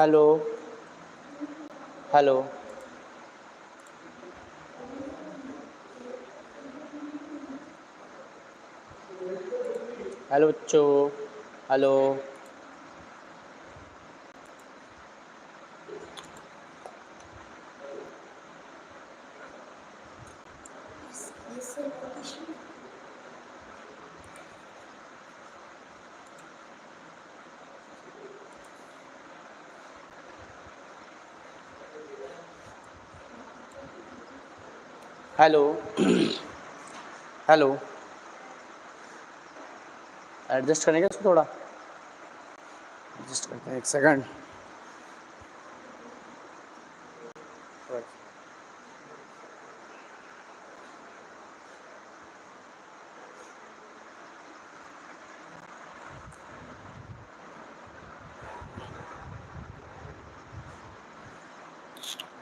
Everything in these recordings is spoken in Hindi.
हेलो हेलो हेलो बच्चों, हेलो। Hello hello. एडजस्ट करेंगे इसको थोड़ा, एडजस्ट करते हैं, एक सेकंड।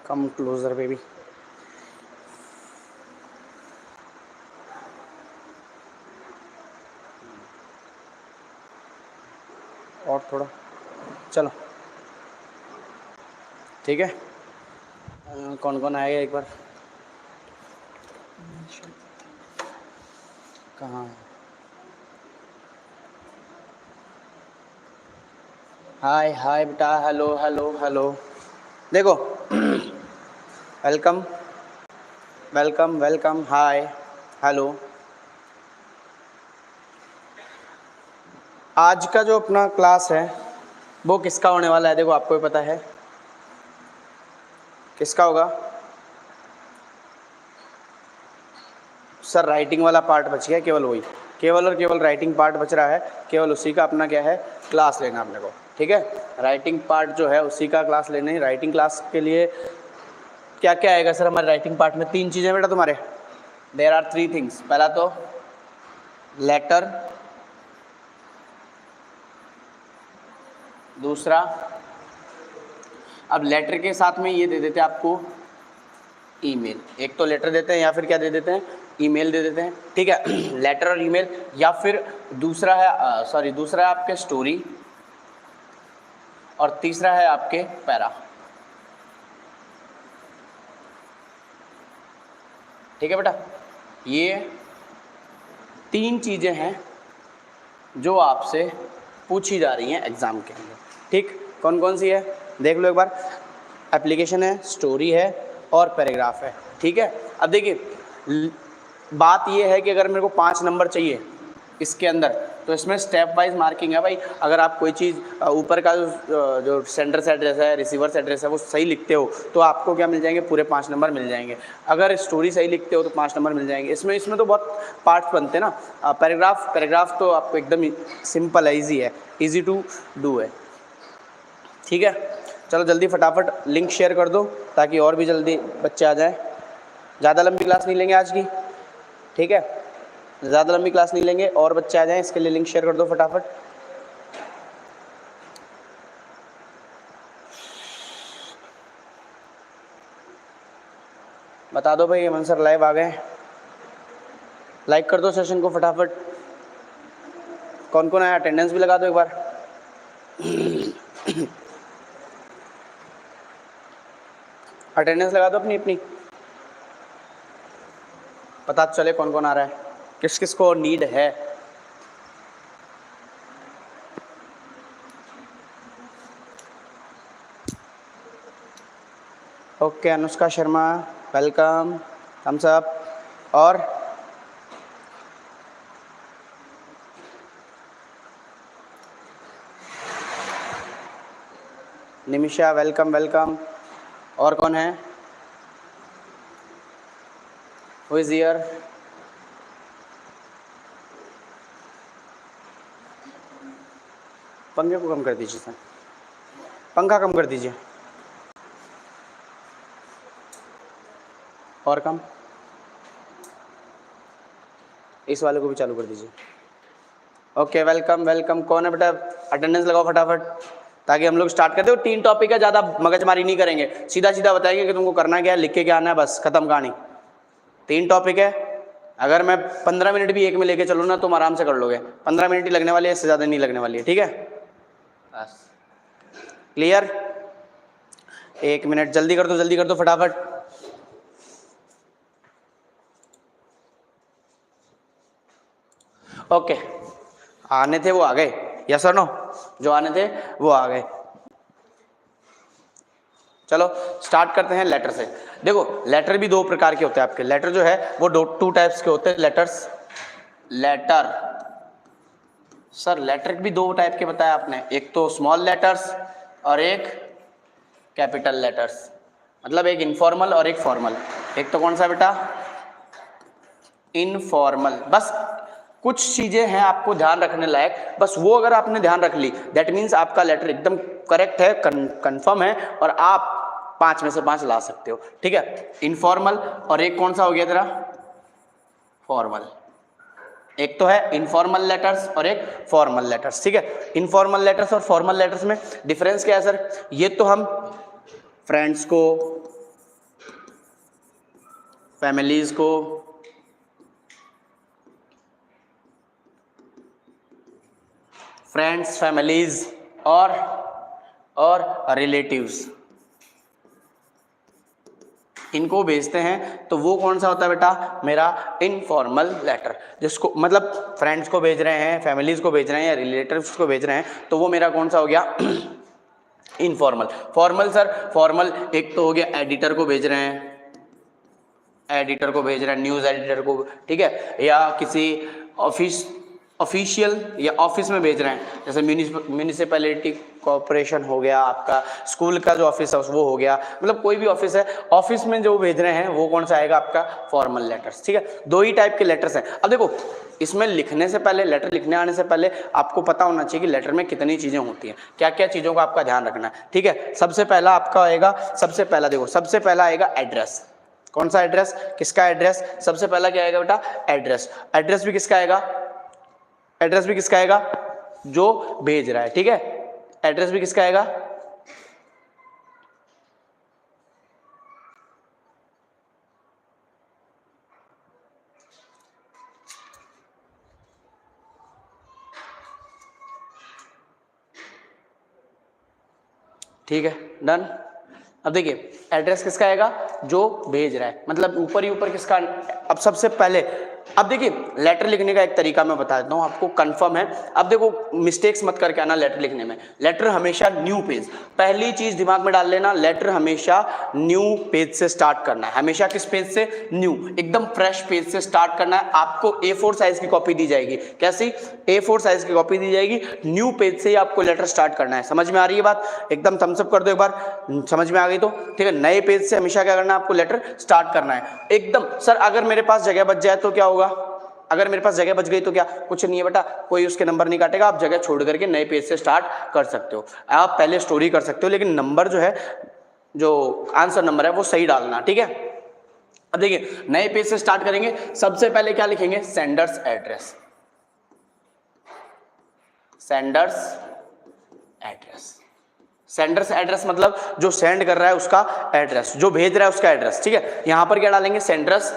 Come closer baby. और थोड़ा, चलो ठीक है। कौन कौन आएगा एक बार? कहाँ है? हाय हाय बेटा, हेलो हेलो हेलो। देखो welcome welcome welcome, hi hello. आज का जो अपना क्लास है वो किसका होने वाला है? देखो आपको भी पता है किसका होगा। सर राइटिंग वाला पार्ट बच गया, केवल वही, केवल और केवल राइटिंग पार्ट बच रहा है। केवल उसी का अपना क्या है, क्लास लेना अपने को, ठीक है। राइटिंग पार्ट जो है उसी का क्लास लेना है। राइटिंग क्लास के लिए क्या क्या आएगा सर हमारे राइटिंग पार्ट में? 3 चीज़ें बेटा तुम्हारे, देयर आर 3 थिंग्स। पहला तो लेटर, दूसरा, अब लेटर के साथ में ये दे देते हैं आपको ईमेल। एक तो लेटर देते हैं या फिर क्या दे देते हैं, ईमेल दे देते हैं, ठीक है। लेटर और ईमेल, या फिर दूसरा है दूसरा है आपके स्टोरी, और तीसरा है आपके पैरा, ठीक है बेटा। ये 3 चीज़ें हैं जो आपसे पूछी जा रही हैं एग्ज़ाम के अंदर, ठीक। कौन कौन सी है देख लो एक बार। एप्लीकेशन है, स्टोरी है और पैराग्राफ है, ठीक है। अब देखिए बात ये है कि अगर मेरे को 5 नंबर चाहिए इसके अंदर, तो इसमें स्टेप वाइज मार्किंग है भाई। अगर आप कोई चीज़ ऊपर का जो सेंडर से एड्रेस है, रिसीवर से एड्रेस है, वो सही लिखते हो तो आपको क्या मिल जाएंगे, पूरे 5 नंबर मिल जाएंगे। अगर स्टोरी सही लिखते हो तो 5 नंबर मिल जाएंगे। इसमें तो बहुत पार्ट्स बनते हैं ना। पैराग्राफ तो आपको एकदम सिंपल है, ईजी है, ईजी टू डू है, ठीक है। चलो जल्दी फटाफट लिंक शेयर कर दो ताकि और भी जल्दी बच्चे आ जाएँ। ज़्यादा लंबी क्लास नहीं लेंगे आज की, ठीक है। ज़्यादा लंबी क्लास नहीं लेंगे और बच्चे आ जाएं, इसके लिए लिंक शेयर कर दो फटाफट। बता दो भाई अमन सर लाइव आ गए। लाइक कर दो सेशन को फटाफट। कौन कौन आया अटेंडेंस भी लगा दो एक बार। अटेंडेंस लगा दो अपनी अपनी, पता चले कौन कौन आ रहा है, किस किस को नीड है। Okay Anushka Sharma welcome, thumbs up. और निमिषा वेलकम वेलकम। और कौन है, हु इज हियर? पंखे को कम कर दीजिए सर, पंखा कम कर दीजिए और कम, इस वाले को भी चालू कर दीजिए। Okay welcome welcome. कौन है बेटा, अटेंडेंस लगाओ फटाफट ताकि हम लोग स्टार्ट करते हो। 3 टॉपिक है, ज़्यादा मगजमारी नहीं करेंगे, सीधा सीधा बताएंगे कि तुमको करना क्या है, लिख के क्या आना है, बस खत्म कहानी। 3 टॉपिक है। अगर मैं 15 मिनट भी एक में लेके चलूँ ना तुम आराम से कर लोगे। 15 मिनट ही लगने वाली है, इससे ज़्यादा नहीं लगने वाली है, ठीक है। बस क्लियर। 1 मिनट, जल्दी कर दो फटाफट। ओके, आने थे वो आ गए, यस और नो? जो आने थे वो आ गए। चलो स्टार्ट करते हैं लेटर से। देखो लेटर भी दो प्रकार के होते हैं आपके। लेटर जो है वो टू टाइप्स के होते हैं लेटर्स। लेटर सर लेटर भी दो टाइप के बताया आपने, एक तो स्मॉल लेटर्स और एक कैपिटल लेटर्स, मतलब एक इनफॉर्मल और एक फॉर्मल। एक तो कौन सा बेटा? इनफॉर्मल। बस कुछ चीजें हैं आपको ध्यान रखने लायक, बस वो अगर आपने ध्यान रख ली दैट मीन्स आपका लेटर एकदम करेक्ट है, कंफर्म है और आप 5 में से 5 ला सकते हो। ठीक है, इनफॉर्मल और एक कौन सा हो गया तेरा? फॉर्मल। एक तो है इनफॉर्मल लेटर्स और एक फॉर्मल लेटर्स। ठीक है, इनफॉर्मल लेटर्स और फॉर्मल लेटर्स में डिफरेंस क्या है सर? ये तो हम फ्रेंड्स को, फैमिलीज को, फ्रेंड्स, फैमिलीज और रिलेटिव्स, इनको भेजते हैं तो वो कौन सा होता है बेटा? मेरा इनफॉर्मल लेटर। जिसको मतलब फ्रेंड्स को भेज रहे हैं, फैमिलीज को भेज रहे हैं या रिलेटिव्स को भेज रहे हैं तो वो मेरा कौन सा हो गया? इनफॉर्मल। फॉर्मल सर, फॉर्मल एक तो हो गया एडिटर को भेज रहे हैं, एडिटर को भेज रहे हैं, न्यूज़ एडिटर को, ठीक है, या किसी ऑफिशियल या ऑफिस में भेज रहे हैं, जैसे म्यूनिसिपैलिटी कॉर्पोरेशन हो गया, आपका स्कूल का जो ऑफिस है वो हो गया, मतलब कोई भी ऑफिस है, ऑफिस में जो भेज रहे हैं वो कौन सा आएगा? आपका फॉर्मल लेटर्स। ठीक है, दो ही टाइप के लेटर्स हैं। अब देखो इसमें लिखने से पहले, लेटर लिखने आने से पहले आपको पता होना चाहिए कि लेटर में कितनी चीज़ें होती हैं, क्या क्या चीज़ों का आपका ध्यान रखना है। ठीक है, सबसे पहला आपका आएगा, सबसे पहला देखो, सबसे पहला आएगा एड्रेस। कौन सा एड्रेस? किसका एड्रेस? सबसे पहला क्या आएगा बेटा? एड्रेस। एड्रेस भी किसका आएगा? एड्रेस भी किसका आएगा? जो भेज रहा है। ठीक है, एड्रेस भी किसका आएगा? ठीक है, डन। अब देखिए एड्रेस किसका आएगा? जो भेज रहा है, मतलब ऊपर ही ऊपर किसका? अब सबसे पहले अब देखिए लेटर लिखने का एक तरीका मैं बता देता हूँ आपको, कंफर्म है। अब देखो मिस्टेक्स मत करके आना लेटर लिखने में। लेटर हमेशा न्यू पेज, पहली चीज दिमाग में डाल लेना, लेटर हमेशा न्यू पेज से स्टार्ट करना है। हमेशा किस पेज से? न्यू, एकदम फ्रेश पेज से स्टार्ट करना है। आपको A4 साइज की कॉपी दी जाएगी। कैसी? A4 साइज की कॉपी दी जाएगी, न्यू पेज से ही आपको लेटर स्टार्ट करना है। समझ में आ रही है बात? एकदम थम्स अप कर दो एक बार, समझ में आ गई तो। ठीक है, नए पेज से हमेशा क्या करना है? आपको लेटर स्टार्ट करना है एकदम। सर अगर मेरे पास जगह बच जाए तो क्या होगा? अगर मेरे पास जगह बच गई तो क्या? कुछ नहीं है बेटा, कोई उसके नंबर नहीं काटेगा, आप जगह छोड़ करके नए पेज से स्टार्ट कर सकते हो। आप पहले स्टोरी कर सकते हो, लेकिन नंबर जो है, जो आंसर नंबर है वो सही डालना। ठीक है, अब देखिए नए पेज से स्टार्ट करेंगे। सबसे पहले क्या लिखेंगे? Sender's address. Sender's address, sender's address मतलब जो सेंड कर रहा है उसका एड्रेस, जो भेज रहा है उसका एड्रेस। ठीक है, यहां पर क्या डालेंगे? Sender's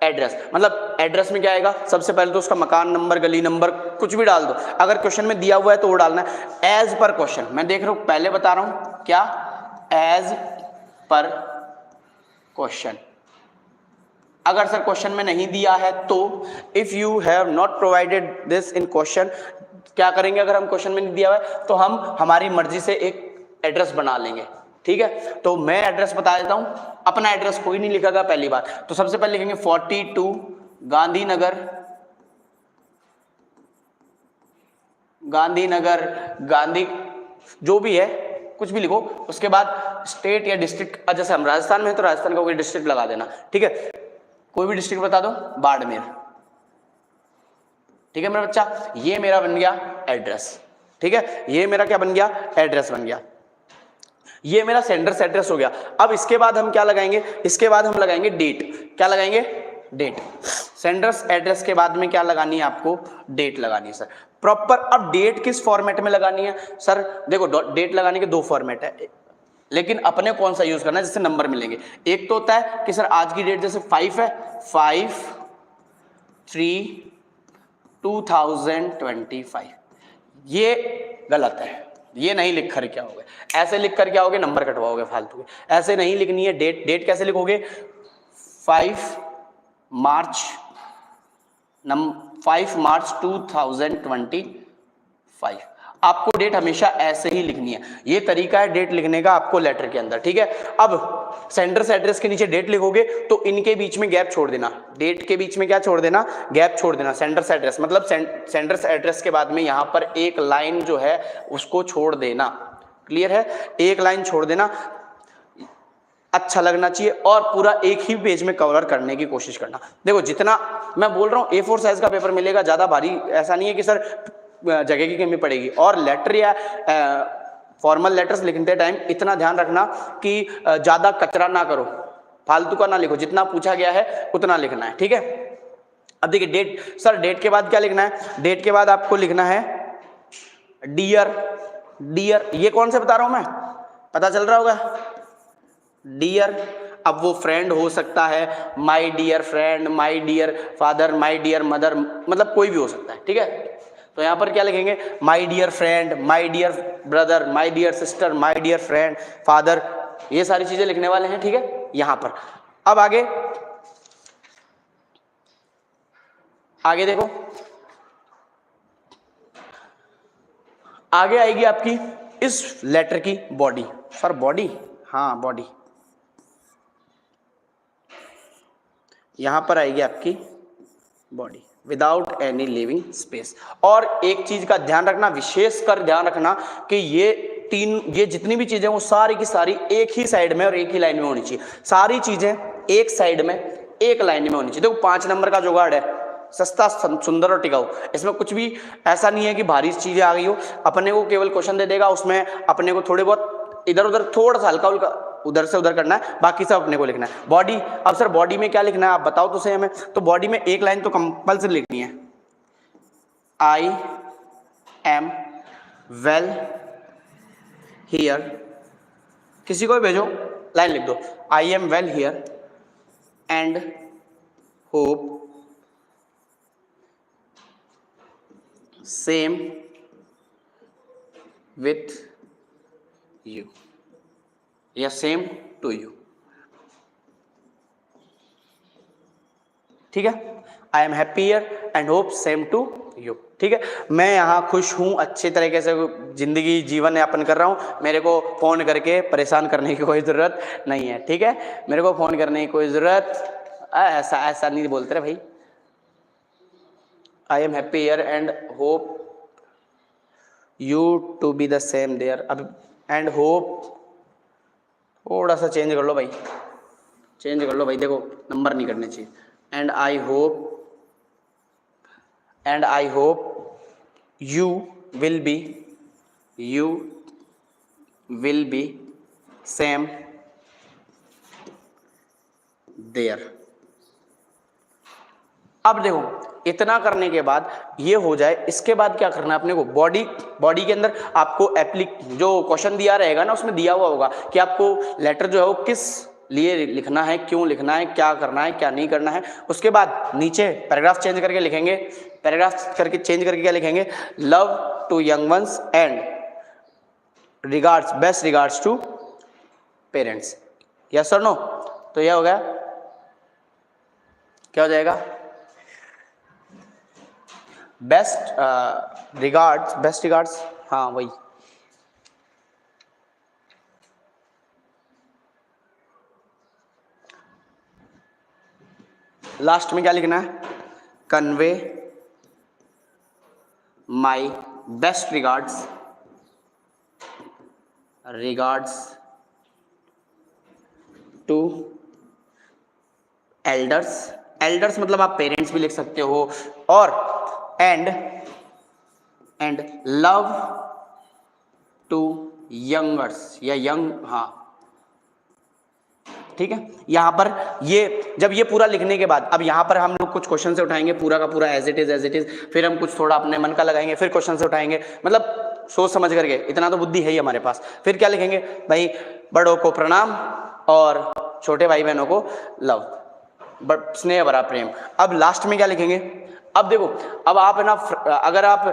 address. मतलब एड्रेस में क्या आएगा? सबसे पहले तो उसका मकान नंबर, गली नंबर, कुछ भी डाल दो। अगर क्वेश्चन में दिया हुआ है तो वो डालना है एज पर क्वेश्चन। मैं देख रहा हूं, पहले बता रहा हूं क्या? As per question. अगर सर क्वेश्चन में नहीं दिया है तो if you have not provided this in question, क्या करेंगे? अगर हम क्वेश्चन में नहीं दिया हुआ है तो हम हमारी मर्जी से एक एड्रेस बना लेंगे। ठीक है, तो मैं एड्रेस बता देता हूं। अपना एड्रेस कोई नहीं लिखेगा पहली बात, तो सबसे पहले लिखेंगे 42 गांधीनगर, गांधी जो भी है कुछ भी लिखो। उसके बाद स्टेट या डिस्ट्रिक्ट, जैसे हम राजस्थान में है तो राजस्थान का कोई डिस्ट्रिक्ट लगा देना। ठीक है, कोई भी डिस्ट्रिक्ट बता दो, बाड़मेर। ठीक है मेरा बच्चा, ये मेरा बन गया एड्रेस। ठीक है, ये मेरा क्या बन गया? एड्रेस बन गया। ये मेरा सेंडर्स एड्रेस हो गया। अब इसके बाद हम क्या लगाएंगे? इसके बाद हम लगाएंगे डेट। क्या लगाएंगे? डेट। सेंडर्स एड्रेस के बाद में क्या लगानी है आपको? डेट लगानी है सर प्रॉपर। अब डेट किस फॉर्मेट में लगानी है सर? देखो डेट लगाने के दो फॉर्मेट है, लेकिन अपने कौन सा यूज करना है जिससे नंबर मिलेंगे। एक तो होता है कि सर आज की डेट जैसे 5 है, 5/3/2025, ये गलत है, ये नहीं लिख कर क्या होगे, ऐसे लिख कर क्या होगे, नंबर कटवाओगे फालतू के। ऐसे नहीं लिखनी है डेट। डेट कैसे लिखोगे, 5 मार्च 2025। आपको डेट हमेशा ऐसे ही लिखनी है, ये तरीका है डेट लिखने का आपको लेटर के अंदर, ठीक है। अब सेंडर्स एड्रेस के नीचे डेट लिखोगे तो इनके बीच में गैप छोड़ देना, डेट के बीच में क्या छोड़ देना, गैप छोड़ देना। सेंडर्स एड्रेस मतलब सेंडर्स एड्रेस के बाद में यहां पर एक लाइन जो है उसको छोड़ देना, क्लियर है, एक लाइन छोड़ देना, अच्छा लगना चाहिए और पूरा एक ही पेज में कवर करने की कोशिश करना। देखो जितना मैं बोल रहा हूँ A4 साइज का पेपर मिलेगा, ज्यादा भारी ऐसा नहीं है कि सर जगह की कमी पड़ेगी। और लेटर या फॉर्मल लेटर्स लिखते टाइम इतना ध्यान रखना कि ज्यादा कचरा ना करो, फालतू का ना लिखो, जितना पूछा गया है उतना लिखना है, ठीक है। अब देखिए डेट, सर डेट के बाद क्या लिखना है, डेट के बाद आपको लिखना है डियर। डियर ये कौन से बता रहा हूं मैं, पता चल रहा होगा, डियर। अब वो फ्रेंड हो सकता है, my dear friend, my dear father, my dear mother, मतलब कोई भी हो सकता है, ठीक है। तो यहां पर क्या लिखेंगे, my dear friend, my dear brother, my dear sister, my dear friend father, ये सारी चीजें लिखने वाले हैं, ठीक है यहां पर। अब आगे आगे देखो, आगे आएगी आपकी इस लेटर की बॉडी। सर बॉडी, हाँ बॉडी, यहां पर आएगी आपकी body without any living space. और एक चीज का ध्यान रखना, विशेष कर ध्यान रखना कि ये जितनी भी चीजें वो सारी की सारी एक ही साइड में और एक ही लाइन में होनी चाहिए। सारी चीजें एक साइड में एक लाइन में होनी चाहिए। देखो 5 नंबर का जुगाड़ है, सस्ता सुंदर और टिकाऊ, इसमें कुछ भी ऐसा नहीं है कि भारी चीजें आ गई हो। अपने को केवल क्वेश्चन दे देगा, उसमें अपने को थोड़े बहुत इधर उधर थोड़ा सा हल्का उल्का उधर से उधर करना है, बाकी सब अपने को लिखना है। बॉडी, अब सर बॉडी में क्या लिखना है आप बताओ तो सही हमें। तो बॉडी में एक लाइन तो कंपल्सरी लिखनी है, आई एम वेल हियर, किसी को भी भेजो लाइन लिख दो, I am well here and hope same with you या सेम टू यू, ठीक है। I am happy here and hope same to you, ठीक है। मैं यहाँ खुश हूँ, अच्छे तरीके से जिंदगी जीवन यापन कर रहा हूँ, मेरे को फोन करके परेशान करने की कोई ज़रूरत नहीं है, ठीक है। मेरे को फोन करने की कोई ज़रूरत, ऐसा नहीं बोलते रे भाई। I am happy here and hope you to be the same there. अब एंड होप थोड़ा सा चेंज कर लो भाई, चेंज कर लो भाई, देखो नंबर नहीं करने चाहिए। And I hope you will be same there. अब देखो इतना करने के बाद ये हो जाए, इसके बाद क्या करना है अपने को, बॉडी के अंदर आपको जो क्वेश्चन दिया रहेगा ना, उसमें दिया हुआ होगा कि आपको लेटर जो है वो किस लिए लिखना है, क्यों लिखना है, क्या करना है, क्या नहीं करना है। उसके बाद नीचे पैराग्राफ चेंज करके लिखेंगे, पैराग्राफ करके चेंज करके क्या लिखेंगे, love to young ones and regards, best regards to parents, yes और नो। तो यह हो गया, क्या हो जाएगा, बेस्ट रिगार्ड्स, हाँ वही। लास्ट में क्या लिखना है, convey my best regards to elders मतलब आप पेरेंट्स भी लिख सकते हो, और एंड लव टू यंगर्स या यंग, हाँ ठीक है। यहां पर जब ये पूरा लिखने के बाद, अब यहां पर हम लोग कुछ क्वेश्चन से उठाएंगे, पूरा का पूरा एज इट इज, फिर हम कुछ थोड़ा अपने मन का लगाएंगे, फिर क्वेश्चन से उठाएंगे, मतलब सोच समझ करके, इतना तो बुद्धि है ही हमारे पास। फिर क्या लिखेंगे भाई, बड़ों को प्रणाम और छोटे भाई बहनों को लव, बट स्नेह भरा प्रेम। अब लास्ट में क्या लिखेंगे, अब देखो, अब आप है ना, अगर आप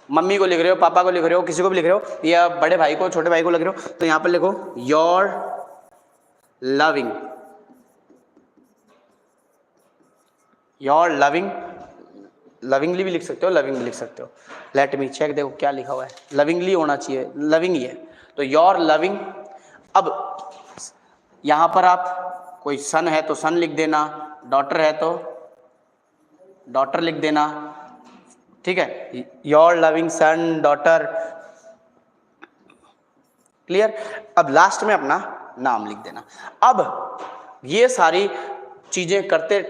मम्मी को लिख रहे हो, पापा को लिख रहे हो, किसी को भी लिख रहे हो, या बड़े भाई को, छोटे भाई को लिख रहे हो, तो यहां पर लिखो your loving, your loving, lovingly भी लिख सकते हो, लविंग भी लिख सकते हो। लेट मी चेक, देखो क्या लिखा हुआ है, लविंगली होना चाहिए, लविंग ही है, तो योर लविंग। अब यहां पर आप कोई सन है तो सन लिख देना, डॉटर है तो डॉटर लिख देना, ठीक है, your loving son daughter, clear. अब लास्ट में अपना नाम लिख देना। अब ये सारी चीजें करते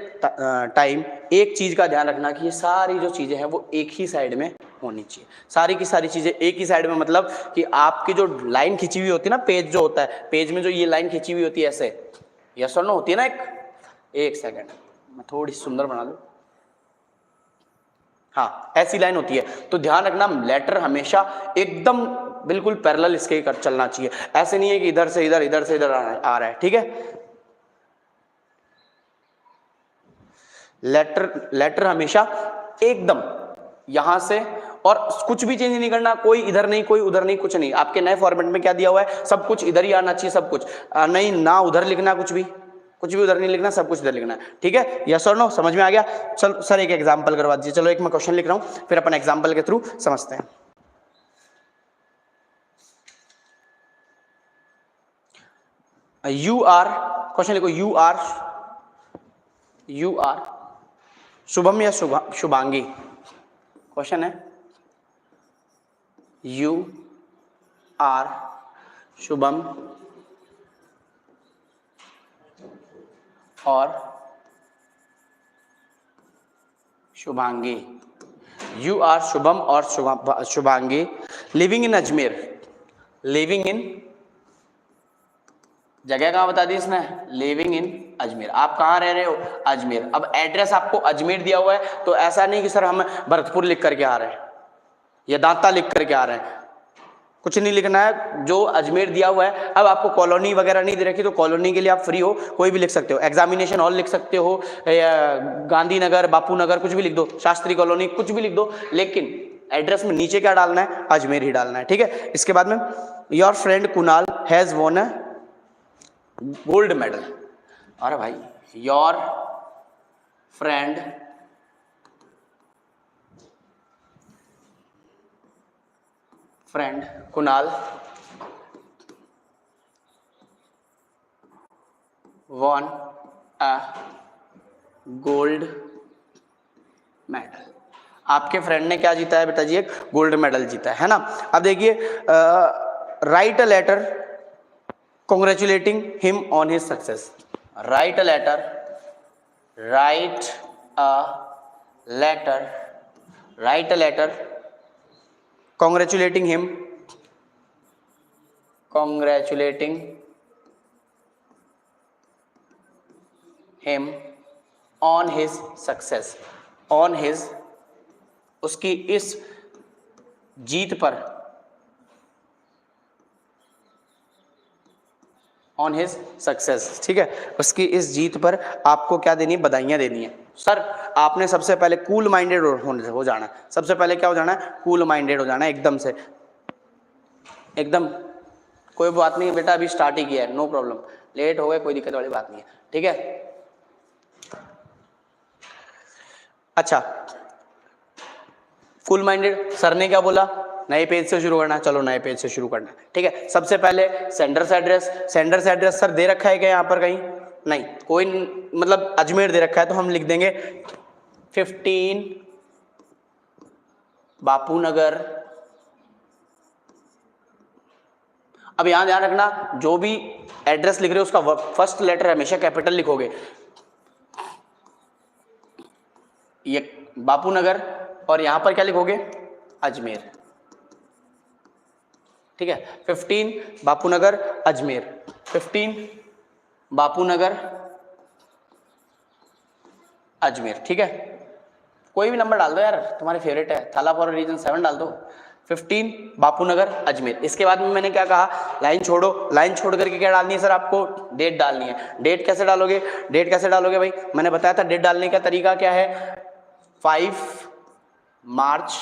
टाइम एक चीज का ध्यान रखना कि ये सारी जो चीजें हैं वो एक ही साइड में होनी चाहिए, सारी की सारी चीजें एक ही साइड में, मतलब कि आपकी जो लाइन खिंची हुई होती है ना, पेज जो होता है, पेज में जो ये लाइन खिंची हुई होती है ऐसे, यस और नो होती है ना, एक सेकेंड मैं थोड़ी सुंदर बना दूं, हाँ ऐसी लाइन होती है। तो ध्यान रखना लेटर हमेशा एकदम बिल्कुल पैरेलल इसके कर चलना चाहिए, ऐसे नहीं है कि इधर से इधर, इधर से इधर आ रहा है, ठीक है। लेटर हमेशा एकदम यहां से, और कुछ भी चेंज नहीं करना, कोई इधर नहीं कोई उधर नहीं, कुछ नहीं। आपके नए फॉर्मेट में क्या दिया हुआ है, सब कुछ इधर ही आना चाहिए, सब कुछ नहीं, ना उधर लिखना, कुछ भी उधर नहीं लिखना, सब कुछ इधर लिखना है, ठीक है। यस और नो, समझ में आ गया। चलो सर एक एग्जांपल करवा दीजिए। चलो एक मैं क्वेश्चन लिख रहा हूं, फिर अपन एग्जांपल के थ्रू समझते हैं। यू आर, क्वेश्चन लिखो, यू आर शुभम या शुभांगी, क्वेश्चन है यू आर शुभम और शुभांगी, यू आर शुभम और Shubhangi living in Ajmer, living in, जगह कहाँ बता दी इसने, लिविंग इन अजमेर, आप कहाँ रह रहे हो, अजमेर। अब एड्रेस आपको अजमेर दिया हुआ है, तो ऐसा नहीं कि सर हम भरतपुर लिख करके आ रहे हैं या दांता लिख करके आ रहे हैं, कुछ नहीं लिखना है, जो अजमेर दिया हुआ है। अब आपको कॉलोनी वगैरह नहीं दे रखी, तो कॉलोनी के लिए आप फ्री हो, कोई भी लिख सकते हो, एग्जामिनेशन हॉल लिख सकते हो, गांधीनगर, बापू नगर, कुछ भी लिख दो, शास्त्री कॉलोनी, कुछ भी लिख दो, लेकिन एड्रेस में नीचे क्या डालना है, अजमेर ही डालना है, ठीक है। इसके बाद में your friend Kunal has won a gold medal, अरे भाई your friend Kunal won a gold medal, आपके फ्रेंड ने क्या जीता है बेटा जी, एक गोल्ड मेडल जीता है ना। अब देखिए, write a letter congratulating him on his success, write a letter congratulating him on his success, on his, उसकी इस जीत पर, ऑन हिज सक्सेस, ठीक है, उसकी इस जीत पर आपको क्या देनी है, बधाइयाँ देनी है। सर आपने सबसे पहले कूल माइंडेड हो जाना है, सबसे पहले क्या हो जाना है, कूल माइंडेड हो जाना है, एकदम से, एकदम कोई बात नहीं बेटा, अभी स्टार्ट ही किया है, नो प्रॉब्लम, लेट हो गए कोई दिक्कत वाली बात नहीं है, ठीक है। अच्छा, कूल माइंडेड, सर ने क्या बोला, नए पेज से शुरू करना है, चलो नए पेज से शुरू करना है, ठीक है। सबसे पहले सेंडर्स एड्रेस सर दे रखा है क्या यहाँ पर कहीं, नहीं, कोई मतलब अजमेर दे रखा है, तो हम लिख देंगे 15 बापू नगर। अब यहां ध्यान रखना, जो भी एड्रेस लिख रहे हो उसका फर्स्ट लेटर हमेशा कैपिटल लिखोगे, ये बापू नगर, और यहां पर क्या लिखोगे, अजमेर, ठीक है। 15 बापू नगर अजमेर, 15 बापू नगर अजमेर, ठीक है। कोई भी नंबर डाल दो यार, तुम्हारे फेवरेट है, थाला फॉर रीजन 7 डाल दो, 15 बापू नगर अजमेर। इसके बाद में मैंने क्या कहा, लाइन छोड़ो, लाइन छोड़ करके क्या डालनी है सर, आपको डेट डालनी है। डेट कैसे डालोगे, भाई मैंने बताया था डेट डालने का तरीका क्या है, 5 मार्च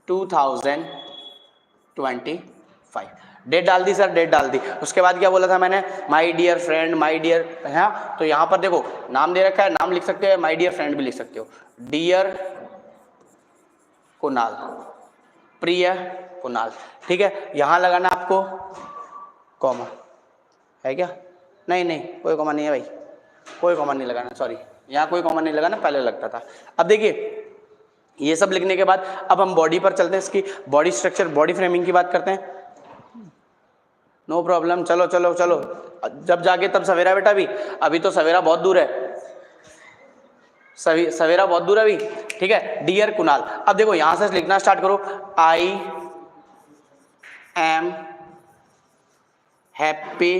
2025। डेट डाल दी सर, डेट डाल दी। उसके बाद क्या बोला था मैंने, my dear friend, my dear, है तो यहाँ पर देखो नाम दे रखा है, नाम लिख सकते हो, माय डियर फ्रेंड भी लिख सकते हो। डियर कुणाल, प्रिय कुणाल, ठीक है। यहाँ लगाना आपको कॉमा, है क्या? नहीं नहीं, कोई कॉमा नहीं है भाई, कोई कॉमा नहीं लगाना, सॉरी, यहाँ कोई कॉमा नहीं लगाना, पहले लगता था। अब देखिए ये सब लिखने के बाद अब हम बॉडी पर चलते हैं, इसकी बॉडी स्ट्रक्चर, बॉडी फ्रेमिंग की बात करते हैं। नो प्रॉब्लम, चलो चलो चलो, जब जागे तब सवेरा बेटा, भी अभी तो सवेरा बहुत दूर है, सवेरा बहुत दूर है अभी, ठीक है। डियर कुणाल, अब देखो यहां से लिखना स्टार्ट करो, I am happy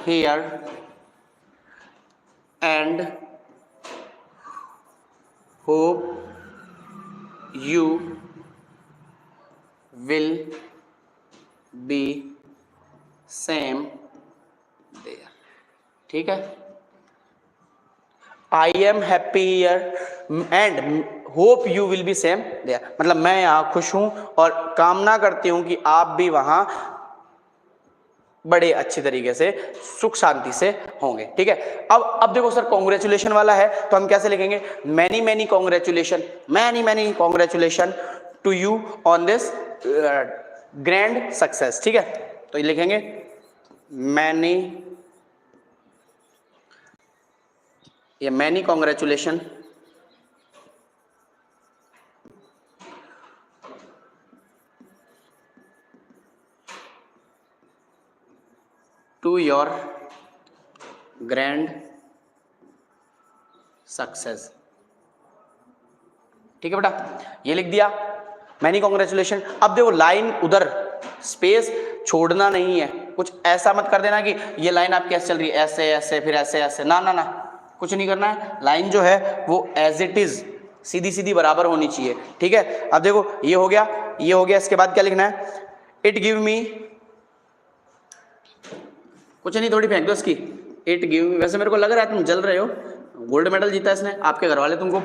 here and hope you will be same there, ठीक है। I am happy here and hope you will be same there, मतलब मैं यहाँ खुश हूँ और कामना करती हूँ कि आप भी वहाँ बड़े अच्छे तरीके से सुख शांति से होंगे, ठीक है। अब देखो सर कॉन्ग्रेचुलेशन वाला है तो हम कैसे लिखेंगे, many many congratulation, many many congratulation to you on this grand success, ठीक है। तो ये लिखेंगे मैनी, ये many congratulation to your grand success, ठीक है बेटा, ये लिख दिया मैनी कॉन्ग्रेचुलेशन। अब देखो लाइन उधर स्पेस छोड़ना नहीं है, कुछ ऐसा मत कर देना कि ये लाइन आप कैसे चल रही है, ऐसे ऐसे फिर ऐसे ऐसे, ना ना ना, कुछ नहीं करना है। लाइन जो है वो एज इट इज सीधी सीधी बराबर होनी चाहिए, ठीक है। अब देखो ये हो गया, ये हो गया, इसके बाद क्या लिखना है, इट गिव मी, कुछ नहीं थोड़ी फेंक दो इसकी, इट गिव मी, वैसे मेरे को लग रहा है तुम जल रहे हो, गोल्ड मेडल जीता है इसने, आपके घर वाले तुमको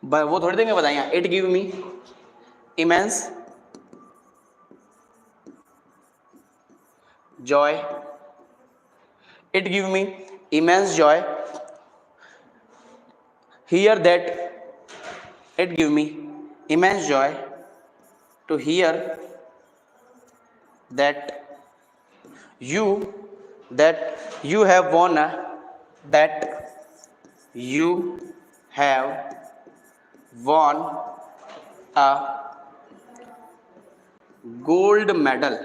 वो थोड़ी देंगे बताइए। It give me immense joy, it give me immense joy hear that, it give me immense joy to hear that you have won a, that you have won a gold medal,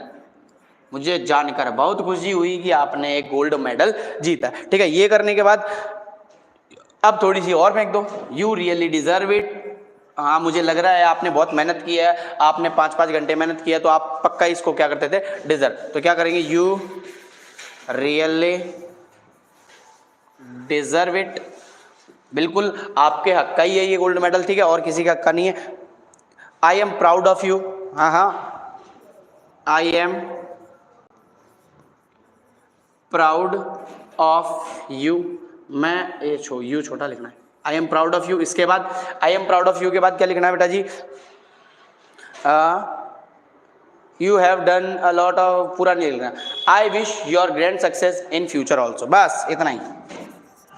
मुझे जानकर बहुत खुशी हुई कि आपने एक गोल्ड मेडल जीता, ठीक है। ये करने के बाद अब थोड़ी सी और फेंक दो, यू रियली डिजर्व इट, हाँ मुझे लग रहा है आपने बहुत मेहनत की है, आपने 5-5 घंटे मेहनत किया तो आप पक्का इसको क्या करते थे, डिजर्व, तो क्या करेंगे, यू रियली डिजर्व इट, बिल्कुल आपके हक का ही है ये गोल्ड मेडल, ठीक है, और किसी का हक का नहीं है। I am proud of you, हाँ हाँ, I am proud of you, मैं यू छोटा लिखना है, I am proud of you. इसके बाद I am proud of you के बाद क्या लिखना है बेटा जी, you have done a lot of, पूरा नहीं लिखना, I wish your grand success in future also, बस इतना ही।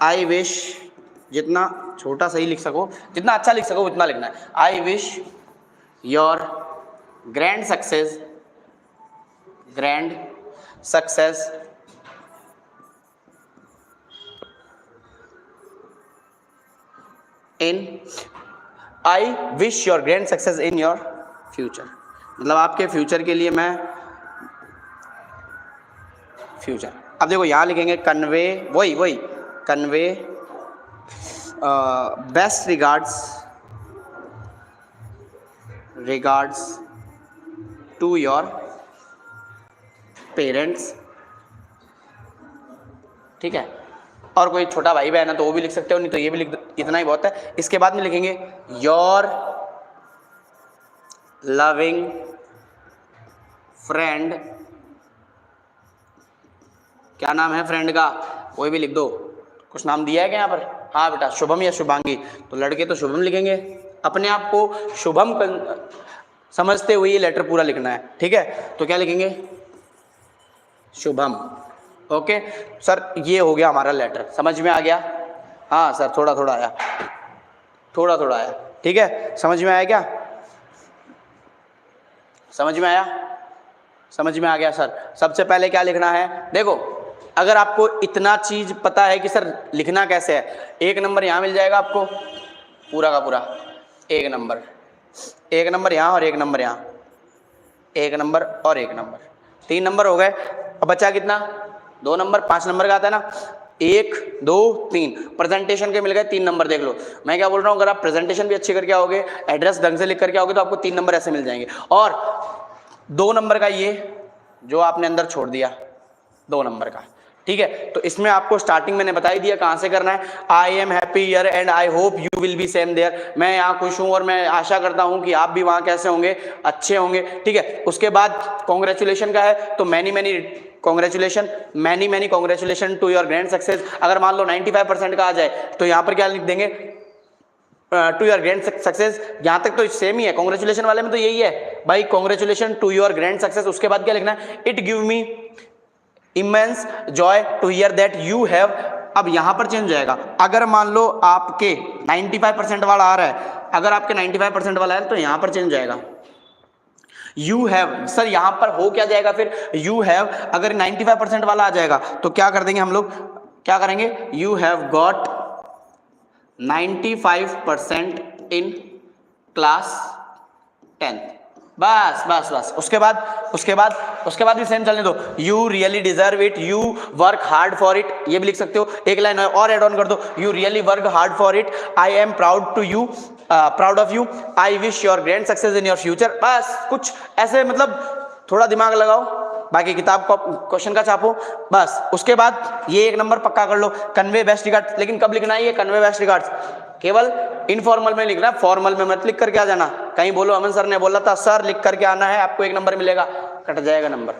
आई विश, जितना छोटा सही लिख सको, जितना अच्छा लिख सको उतना लिखना है, आई wish your grand success in, I wish your grand success in your future, मतलब आपके फ्यूचर के लिए मैं फ्यूचर। अब देखो यहां लिखेंगे कन्वे, वही convey best regards to your parents, ठीक है। और कोई छोटा भाई बहन है तो वो भी लिख सकते हो, नहीं तो ये भी लिख दो, इतना ही बहुत है। इसके बाद में लिखेंगे योर लविंग फ्रेंड, क्या नाम है फ्रेंड का, कोई भी लिख दो, कुछ नाम दिया है क्या यहाँ पर, हाँ बेटा शुभम या शुभांगी, तो लड़के तो शुभम लिखेंगे, अपने आप को शुभम समझते हुए ये लेटर पूरा लिखना है, ठीक है। तो क्या लिखेंगे, शुभम। ओके सर, ये हो गया हमारा लेटर, समझ में आ गया? हाँ सर, थोड़ा थोड़ा आया, थोड़ा थोड़ा आया, ठीक है। समझ में आया क्या? समझ में आया? समझ में आ गया सर। सबसे पहले क्या लिखना है, देखो अगर आपको इतना चीज पता है कि सर लिखना कैसे है, 1 नंबर यहाँ मिल जाएगा आपको पूरा का पूरा, 1 नंबर, 1 नंबर यहाँ और 1 नंबर यहाँ, 1 नंबर और 1 नंबर, 3 नंबर हो गए। अब बचा कितना, 2 नंबर, 5 नंबर का आता है ना, 1 2 3, प्रेजेंटेशन के मिल गए 3 नंबर। देख लो मैं क्या बोल रहा हूँ, अगर आप प्रेजेंटेशन भी अच्छी करके आओगे, एड्रेस ढंग से लिख करके आओगे, तो आपको 3 नंबर ऐसे मिल जाएंगे। और 2 नंबर का ये जो आपने अंदर छोड़ दिया, 2 नंबर का, ठीक है। तो इसमें आपको स्टार्टिंग मैंने बता ही दिया कहाँ से करना है। I am happy here and I hope you will be same there, मैं यहाँ खुश हूँ और मैं आशा करता हूँ कि आप भी वहाँ कैसे होंगे, अच्छे होंगे, ठीक है। उसके बाद कॉन्ग्रेचुलेशन का है, तो many many congratulation, many many congratulation to your grand success. अगर मान लो 95% का आ जाए तो यहाँ पर क्या लिख देंगे, टू योर ग्रैंड सक्सेस। यहाँ तक तो सेम ही है, कॉन्ग्रेचुलेशन वाले में तो यही है भाई, congratulation to your grand success. उसके बाद क्या लिखना है, it give me immense joy to hear that you have. अब यहां पर चेंज हो जाएगा, अगर मान लो आपके 95% वाला आ रहा है, अगर आपके 95% वाला है तो यहां पर चेंज हो जाएगा, यू हैव। सर यहां पर हो क्या जाएगा फिर, यू हैव, अगर 95% वाला आ जाएगा तो क्या कर देंगे हम लोग, क्या करेंगे, you have got 95% in class 10th। बस बस बस, उसके बाद भी सेम चलने दो, you really deserve it, you work hard for it, ये भी लिख सकते हो, एक लाइन और एड ऑन कर दो, you really work hard for it, I am proud to you, proud of you, I wish your grand success in your future. बस कुछ ऐसे, मतलब थोड़ा दिमाग लगाओ, बाकी किताब को क्वेश्चन का छापो बस। उसके बाद ये 1 नंबर पक्का कर लो, कन्वे बेस्ट रिगार्ड्स। लेकिन कब लिखना है ये कन्वे बेस्ट रिगार्ड्स, केवल इनफॉर्मल में लिखना, फॉर्मल में मत लिख करके आ जाना। कहीं बोलो अमन सर ने बोला था सर लिख करके आना है, आपको 1 नंबर मिलेगा, कट जाएगा नंबर।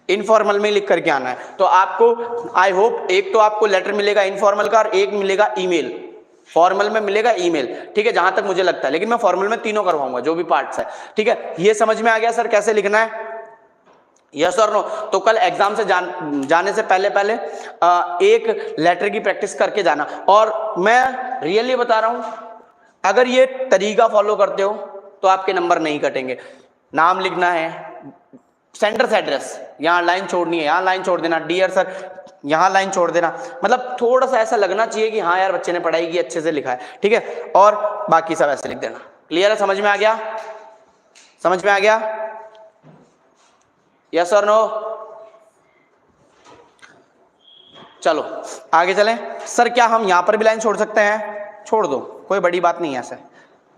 इनफॉर्मल में लिख करके आना है। तो आपको आई होप, एक तो आपको लेटर मिलेगा इनफॉर्मल का और एक मिलेगा ईमेल, फॉर्मल में मिलेगा ईमेल, ठीक है, जहां तक मुझे लगता है। लेकिन मैं फॉर्मल में तीनों करवाऊंगा जो भी पार्ट्स है, ठीक है। ये समझ में आ गया सर कैसे लिखना है, यस और नो। तो कल एग्जाम से जाने से पहले एक लेटर की प्रैक्टिस करके जाना। और मैं रियली बता रहा हूं, अगर ये तरीका फॉलो करते हो तो आपके नंबर नहीं कटेंगे। नाम लिखना है, सेंटर से एड्रेस, यहाँ लाइन छोड़नी है, यहाँ लाइन छोड़ देना, डियर सर यहाँ लाइन छोड़ देना, मतलब थोड़ा सा ऐसा लगना चाहिए कि हाँ यार बच्चे ने पढ़ाई की, अच्छे से लिखा है, ठीक है। और बाकी सब ऐसे लिख देना। क्लियर है, समझ में आ गया, समझ में आ गया, यस और नो। चलो आगे चलें। सर क्या हम यहां पर भी लाइन छोड़ सकते हैं, छोड़ दो, कोई बड़ी बात नहीं है, ऐसे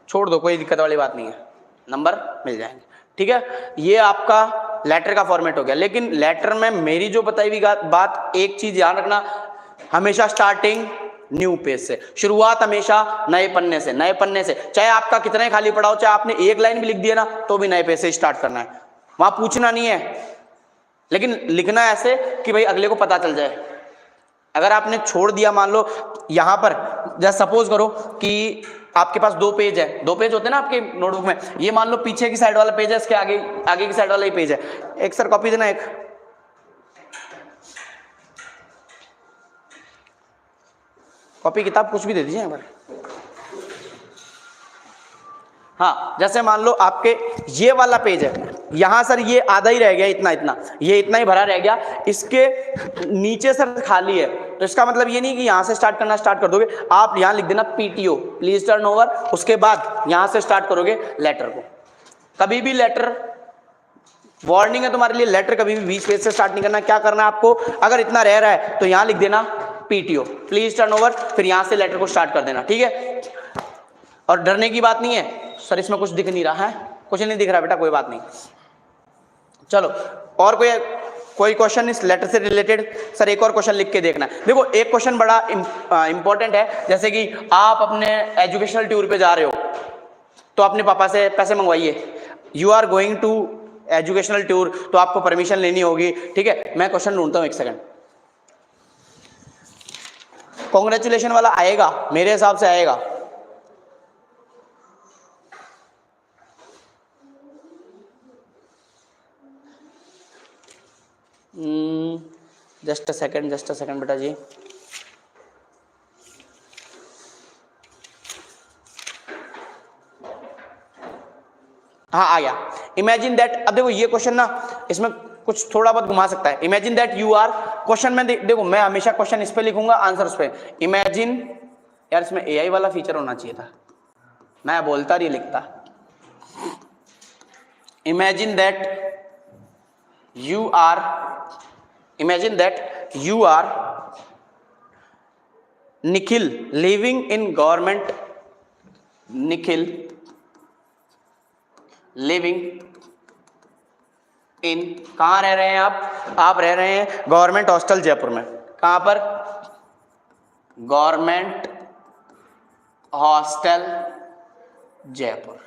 छोड़ दो, कोई दिक्कत वाली बात नहीं है, नंबर मिल जाएंगे, ठीक है। ये आपका लेटर का फॉर्मेट हो गया। लेकिन लेटर में मेरी जो बताई हुई बात, एक चीज ध्यान रखना, हमेशा स्टार्टिंग न्यू पेज से, शुरुआत हमेशा नए पन्ने से, नए पन्ने से। चाहे आपका कितना ही खाली पड़ा हो, चाहे आपने 1 लाइन भी लिख दिया ना, तो भी नए पेज से स्टार्ट करना है, वहां पूछना नहीं है, लेकिन लिखना ऐसे कि भाई अगले को पता चल जाए। अगर आपने छोड़ दिया, मान लो यहां पर, जैसे सपोज करो कि आपके पास 2 पेज है, 2 पेज होते हैं ना आपके नोटबुक में, ये मान लो पीछे की साइड वाला पेज है, इसके आगे की साइड वाला ही पेज है। एक सर कॉपी देना, एक कॉपी किताब कुछ भी दे दीजिए एक बार। हाँ, जैसे मान लो आपके ये वाला पेज है, यहां सर ये आधा ही रह गया, इतना इतना, ये इतना ही भरा रह गया, इसके नीचे सर खाली है, तो इसका मतलब ये नहीं कि यहां से स्टार्ट करना स्टार्ट कर दोगे, आप यहां लिख देना पीटीओ, प्लीज टर्न ओवर। उसके बाद यहां से स्टार्ट करोगे लेटर को। कभी भी लेटर, वार्निंग है तुम्हारे लिए, लेटर कभी भी 20 पेज से स्टार्ट नहीं करना। क्या करना है आपको, अगर इतना रह रहा है तो यहां लिख देना पीटीओ, प्लीज टर्न ओवर, फिर यहां से लेटर को स्टार्ट कर देना, ठीक है। और डरने की बात नहीं है, सर इसमें कुछ दिख नहीं रहा है, कुछ नहीं दिख रहा बेटा, कोई बात नहीं। चलो और कोई क्वेश्चन इस लेटर से रिलेटेड? सर एक और क्वेश्चन लिख के देखना है। देखो एक क्वेश्चन बड़ा इंपॉर्टेंट है, जैसे कि आप अपने एजुकेशनल टूर पे जा रहे हो, तो अपने पापा से पैसे मंगवाइए। You are going to educational tour, तो आपको परमिशन लेनी होगी, ठीक है। मैं क्वेश्चन ढूंढता हूँ, एक सेकंड। कॉन्ग्रेचुलेशन वाला आएगा, मेरे हिसाब से आएगा। अ सेकेंड बेटा जी। हाँ आ गया। इमेजिन दैट, अब देखो ये क्वेश्चन ना इसमें कुछ थोड़ा बहुत घुमा सकता है। Imagine that you are, question में देखो मैं हमेशा क्वेश्चन इस पे लिखूंगा, आंसर उस पे। इमेजिन, यार इसमें एआई वाला फीचर होना चाहिए था, मैं बोलता नहीं लिखता। Imagine that you are, imagine that you are Nikhil living in government, Nikhil living in, कहाँ रह रहे हैं आप रह रहे हैं गवर्नमेंट हॉस्टल जयपुर में। कहाँ पर? Government hostel Jaipur.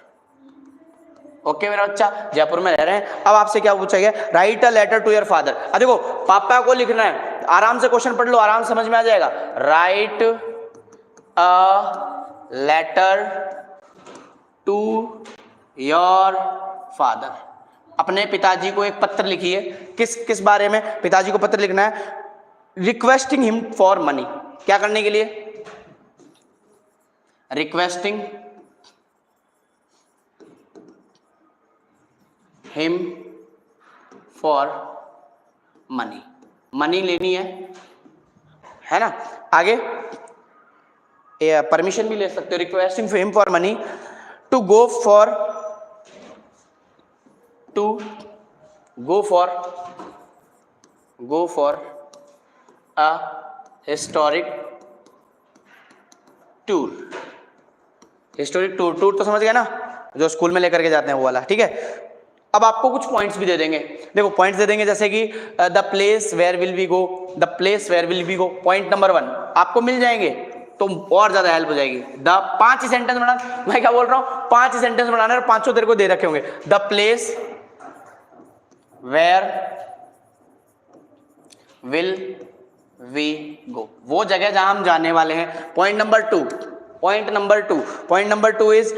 ओके मेरा बच्चा, जयपुर में रह रहे हैं। अब आपसे क्या पूछा गया? Write a letter to your father. अब देखो पापा को लिखना है, आराम से क्वेश्चन पढ़ लो, आराम से समझ में आ जाएगा। Write a letter to your father, अपने पिताजी को एक पत्र लिखिए। किस बारे में पिताजी को पत्र लिखना है? Requesting him for money. क्या करने के लिए? Requesting him for money, money लेनी है ना। आगे परमिशन भी ले सकते हो, requesting him for money to go for a historic tour. Historic tour, tour तो समझ गया ना, जो स्कूल में लेकर के जाते हैं वो वाला, ठीक है। अब आपको कुछ पॉइंट्स भी दे देंगे, देखो पॉइंट्स दे देंगे जैसे कि the place where will we go, the place where will we go, point number 1 आपको मिल जाएंगे तो और ज्यादा हेल्प हो जाएगी। 5 ही सेंटेंस बनाना, मैं क्या बोल रहा हूं, 5 ही सेंटेंस बनाना है और 5 तेरे को दे रखे होंगे। The place where will we go, वो जगह जहां हम जाने वाले हैं। Point number 2 is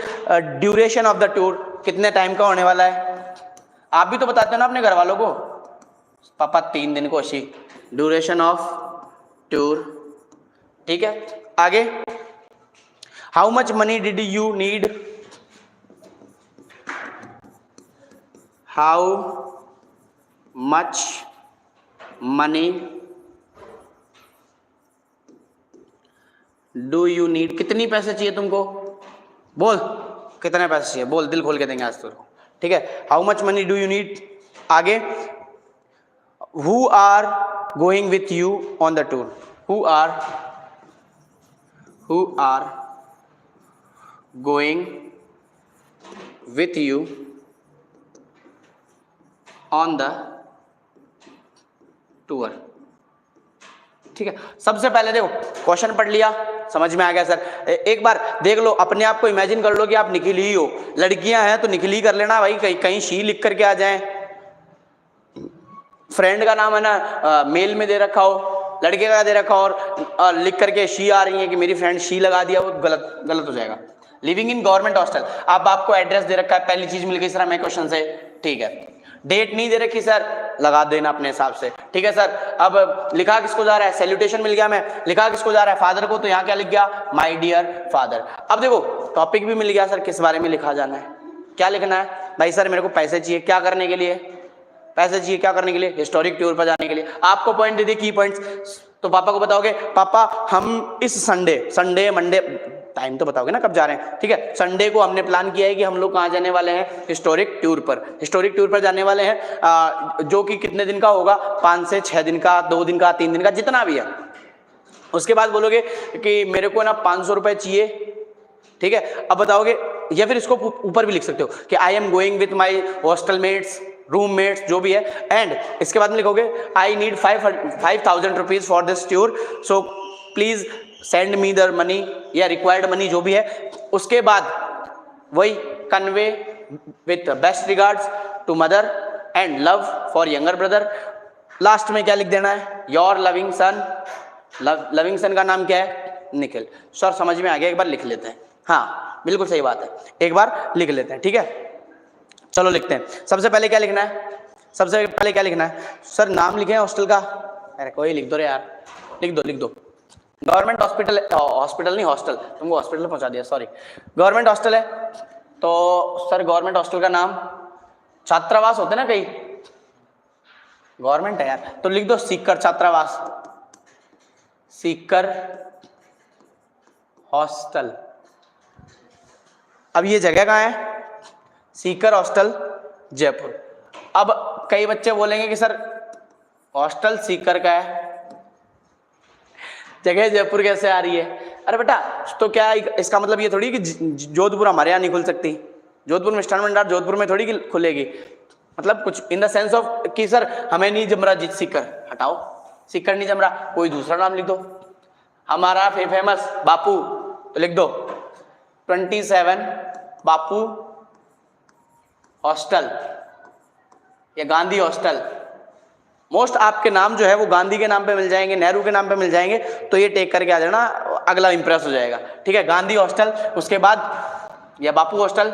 duration of the tour, कितने टाइम का होने वाला है। आप भी तो बताते हो ना अपने घर वालों को, पापा 3 दिन को अच्छी ड्यूरेशन ऑफ टूर, ठीक है। आगे how much money did you need, how much money do you need, कितनी पैसे चाहिए तुमको, बोल कितने पैसे चाहिए, बोल, दिल खोल के देंगे आज तुमको, ठीक है। How much money do you need. आगे who are going with you on the tour, who are going with you on the tour, ठीक है। सबसे पहले देखो क्वेश्चन पढ़ लिया, समझ में आ गया सर। एक बार देख लो, अपने आप को इमेजिन कर लो कि आप निखिल ही हो, लड़कियां हैं तो निखिल ही कर लेना भाई, कहीं शी लिख करके आ जाएं। फ्रेंड का नाम है ना मेल में दे रखा हो, लड़के का दे रखा हो और लिख करके शी आ रही है कि मेरी फ्रेंड शी लगा दिया, वो गलत हो जाएगा। लिविंग इन गवर्नमेंट हॉस्टल, अब आपको एड्रेस दे रखा है, पहली चीज मिल गई सर हमें क्वेश्चन से, ठीक है। डेट नहीं दे रखी सर, लगा देना अपने हिसाब से, ठीक है सर। अब लिखा किसको जा रहा है, सैल्यूटेशन मिल गया, मैं लिखा किसको जा रहा है, फादर को, तो यहाँ क्या लिख गया, माय डियर फादर। अब देखो टॉपिक भी मिल गया सर, किस बारे में लिखा जाना है, क्या लिखना है भाई सर, मेरे को पैसे चाहिए, क्या करने के लिए, पैसे चाहिए क्या करने के लिए, हिस्टोरिक टूर पर जाने के लिए। आपको पॉइंट दे दिए, की पॉइंट्स, तो पापा को बताओगे, पापा हम इस संडे मंडे, टाइम तो बताओगे ना कब जा रहे हैं, ठीक है। संडे को हमने प्लान किया है कि हम लोग कहाँ जाने वाले हैं, हिस्टोरिक टूर पर जाने वाले हैं, जो कि कितने दिन का होगा, 5 से 6 दिन का, 2 दिन का, 3 दिन का, जितना भी है। उसके बाद बोलोगे कि मेरे को ना 500 रुपए चाहिए, ठीक है। अब बताओगे, या फिर इसको ऊपर भी लिख सकते हो कि I am going with my hostel mates, roommates, जो भी है, एंड इसके बाद में लिखोगे I need 5,000 rupees for this tour, so please send me the money, या रिक्वायर्ड मनी जो भी है। उसके बाद वही convey with best regards to mother and love for younger brother. Last में क्या लिख देना है, your loving son, loving son का नाम क्या है, निखिल। सर समझ में आ गया, एक बार लिख लेते हैं, हाँ बिल्कुल सही बात है, एक बार लिख लेते हैं, ठीक है। चलो लिखते हैं। सबसे पहले क्या लिखना है, सबसे पहले क्या लिखना है सर, नाम लिखे हैं हॉस्टल का, अरे कोई लिख दो रे यार, लिख दो लिख दो। गवर्नमेंट हॉस्पिटल, हॉस्पिटल नहीं हॉस्टल, तुमको हॉस्पिटल पहुंचा दिया, सॉरी। गवर्नमेंट हॉस्टल है तो सर गवर्नमेंट हॉस्टल का नाम, छात्रावास होते ना कई, गवर्नमेंट है यार तो लिख दो सीकर छात्रावास, सीकर हॉस्टल। अब ये जगह कहाँ है? सीकर हॉस्टल जयपुर। अब कई बच्चे बोलेंगे कि सर हॉस्टल सीकर का है, जगह जयपुर कैसे आ रही है? अरे बेटा तो क्या इसका मतलब ये थोड़ी कि जोधपुर हमारे यहाँ नहीं खुल सकती, जोधपुर मिष्ठान भंडार जोधपुर में थोड़ी खुलेगी, मतलब कुछ इन द सेंस ऑफ कि सर हमें नहीं जम रहा सीकर, हटाओ सीकर नहीं जम रहा, कोई दूसरा नाम लिख दो। हमारा फेमस बापू तो लिख दो 27 बापू हॉस्टल या गांधी हॉस्टल। मोस्ट आपके नाम जो है वो गांधी के नाम पे मिल जाएंगे, नेहरू के नाम पे मिल जाएंगे, तो ये टेक करके आ जाना, अगला इंप्रेस हो जाएगा। ठीक है, गांधी हॉस्टल, उसके बाद या बापू हॉस्टल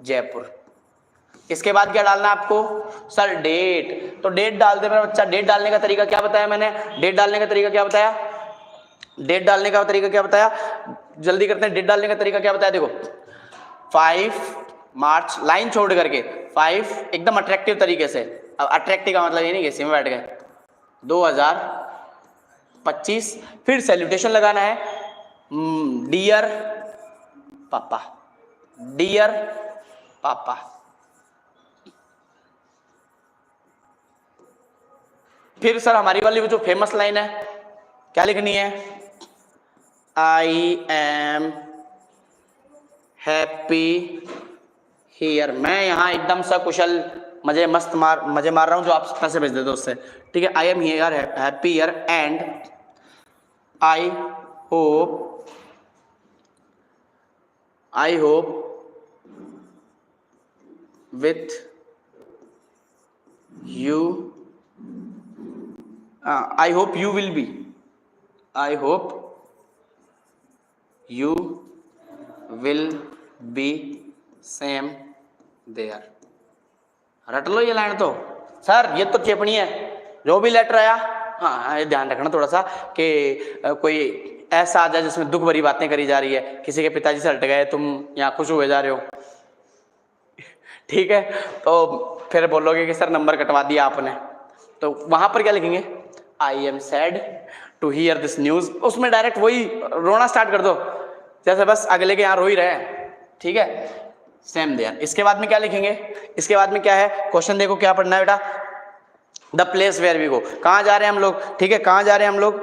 जयपुर। इसके बाद क्या डालना है आपको? सर डेट, तो डेट डाल दे मेरा बच्चा। डेट डालने का तरीका क्या बताया मैंने? डेट डालने का तरीका क्या बताया? डेट डालने का तरीका क्या बताया? जल्दी करते हैं, डेट डालने का तरीका क्या बताया? देखो 5 मार्च, लाइन छोड़ करके 5 एकदम अट्रैक्टिव तरीके से। अब अट्रैक्टिव का मतलब ये नहीं कि इसी में बैठ गए, 2025। फिर सैल्यूटेशन लगाना है, डियर पापा, डियर पापा। फिर सर हमारी वाली वो जो फेमस लाइन है क्या लिखनी है? I am happy here. मैं यहाँ एकदम सकुशल मजे मार रहा हूँ, जो आप पैसे भेज देते उससे। ठीक है, I am here happy here and I hope with you, I hope you will be, I hope you will be same there. रट लो ये लाइन तो। सर ये तो चेपनी है, जो भी लेटर आया, हाँ ये ध्यान रखना थोड़ा सा कि कोई ऐसा आ जाए जिसमें दुख भरी बातें करी जा रही है, किसी के पिताजी से हट गए, तुम यहाँ खुश हुए जा रहे हो, ठीक है, तो फिर बोलोगे कि सर नंबर कटवा दिया आपने, तो वहां पर क्या लिखेंगे? I am sad to hear this news. उसमें डायरेक्ट वही रोना स्टार्ट कर दो, जैसे बस अगले के यहाँ रो ही रहे हैं। ठीक है, सेम देयर। इसके बाद में क्या लिखेंगे? इसके बाद में क्या है? क्वेश्चन देखो क्या पढ़ना है बेटा, the place where we go. कहाँ जा रहे हैं हम लोग? ठीक है, कहाँ जा रहे हैं हम लोग?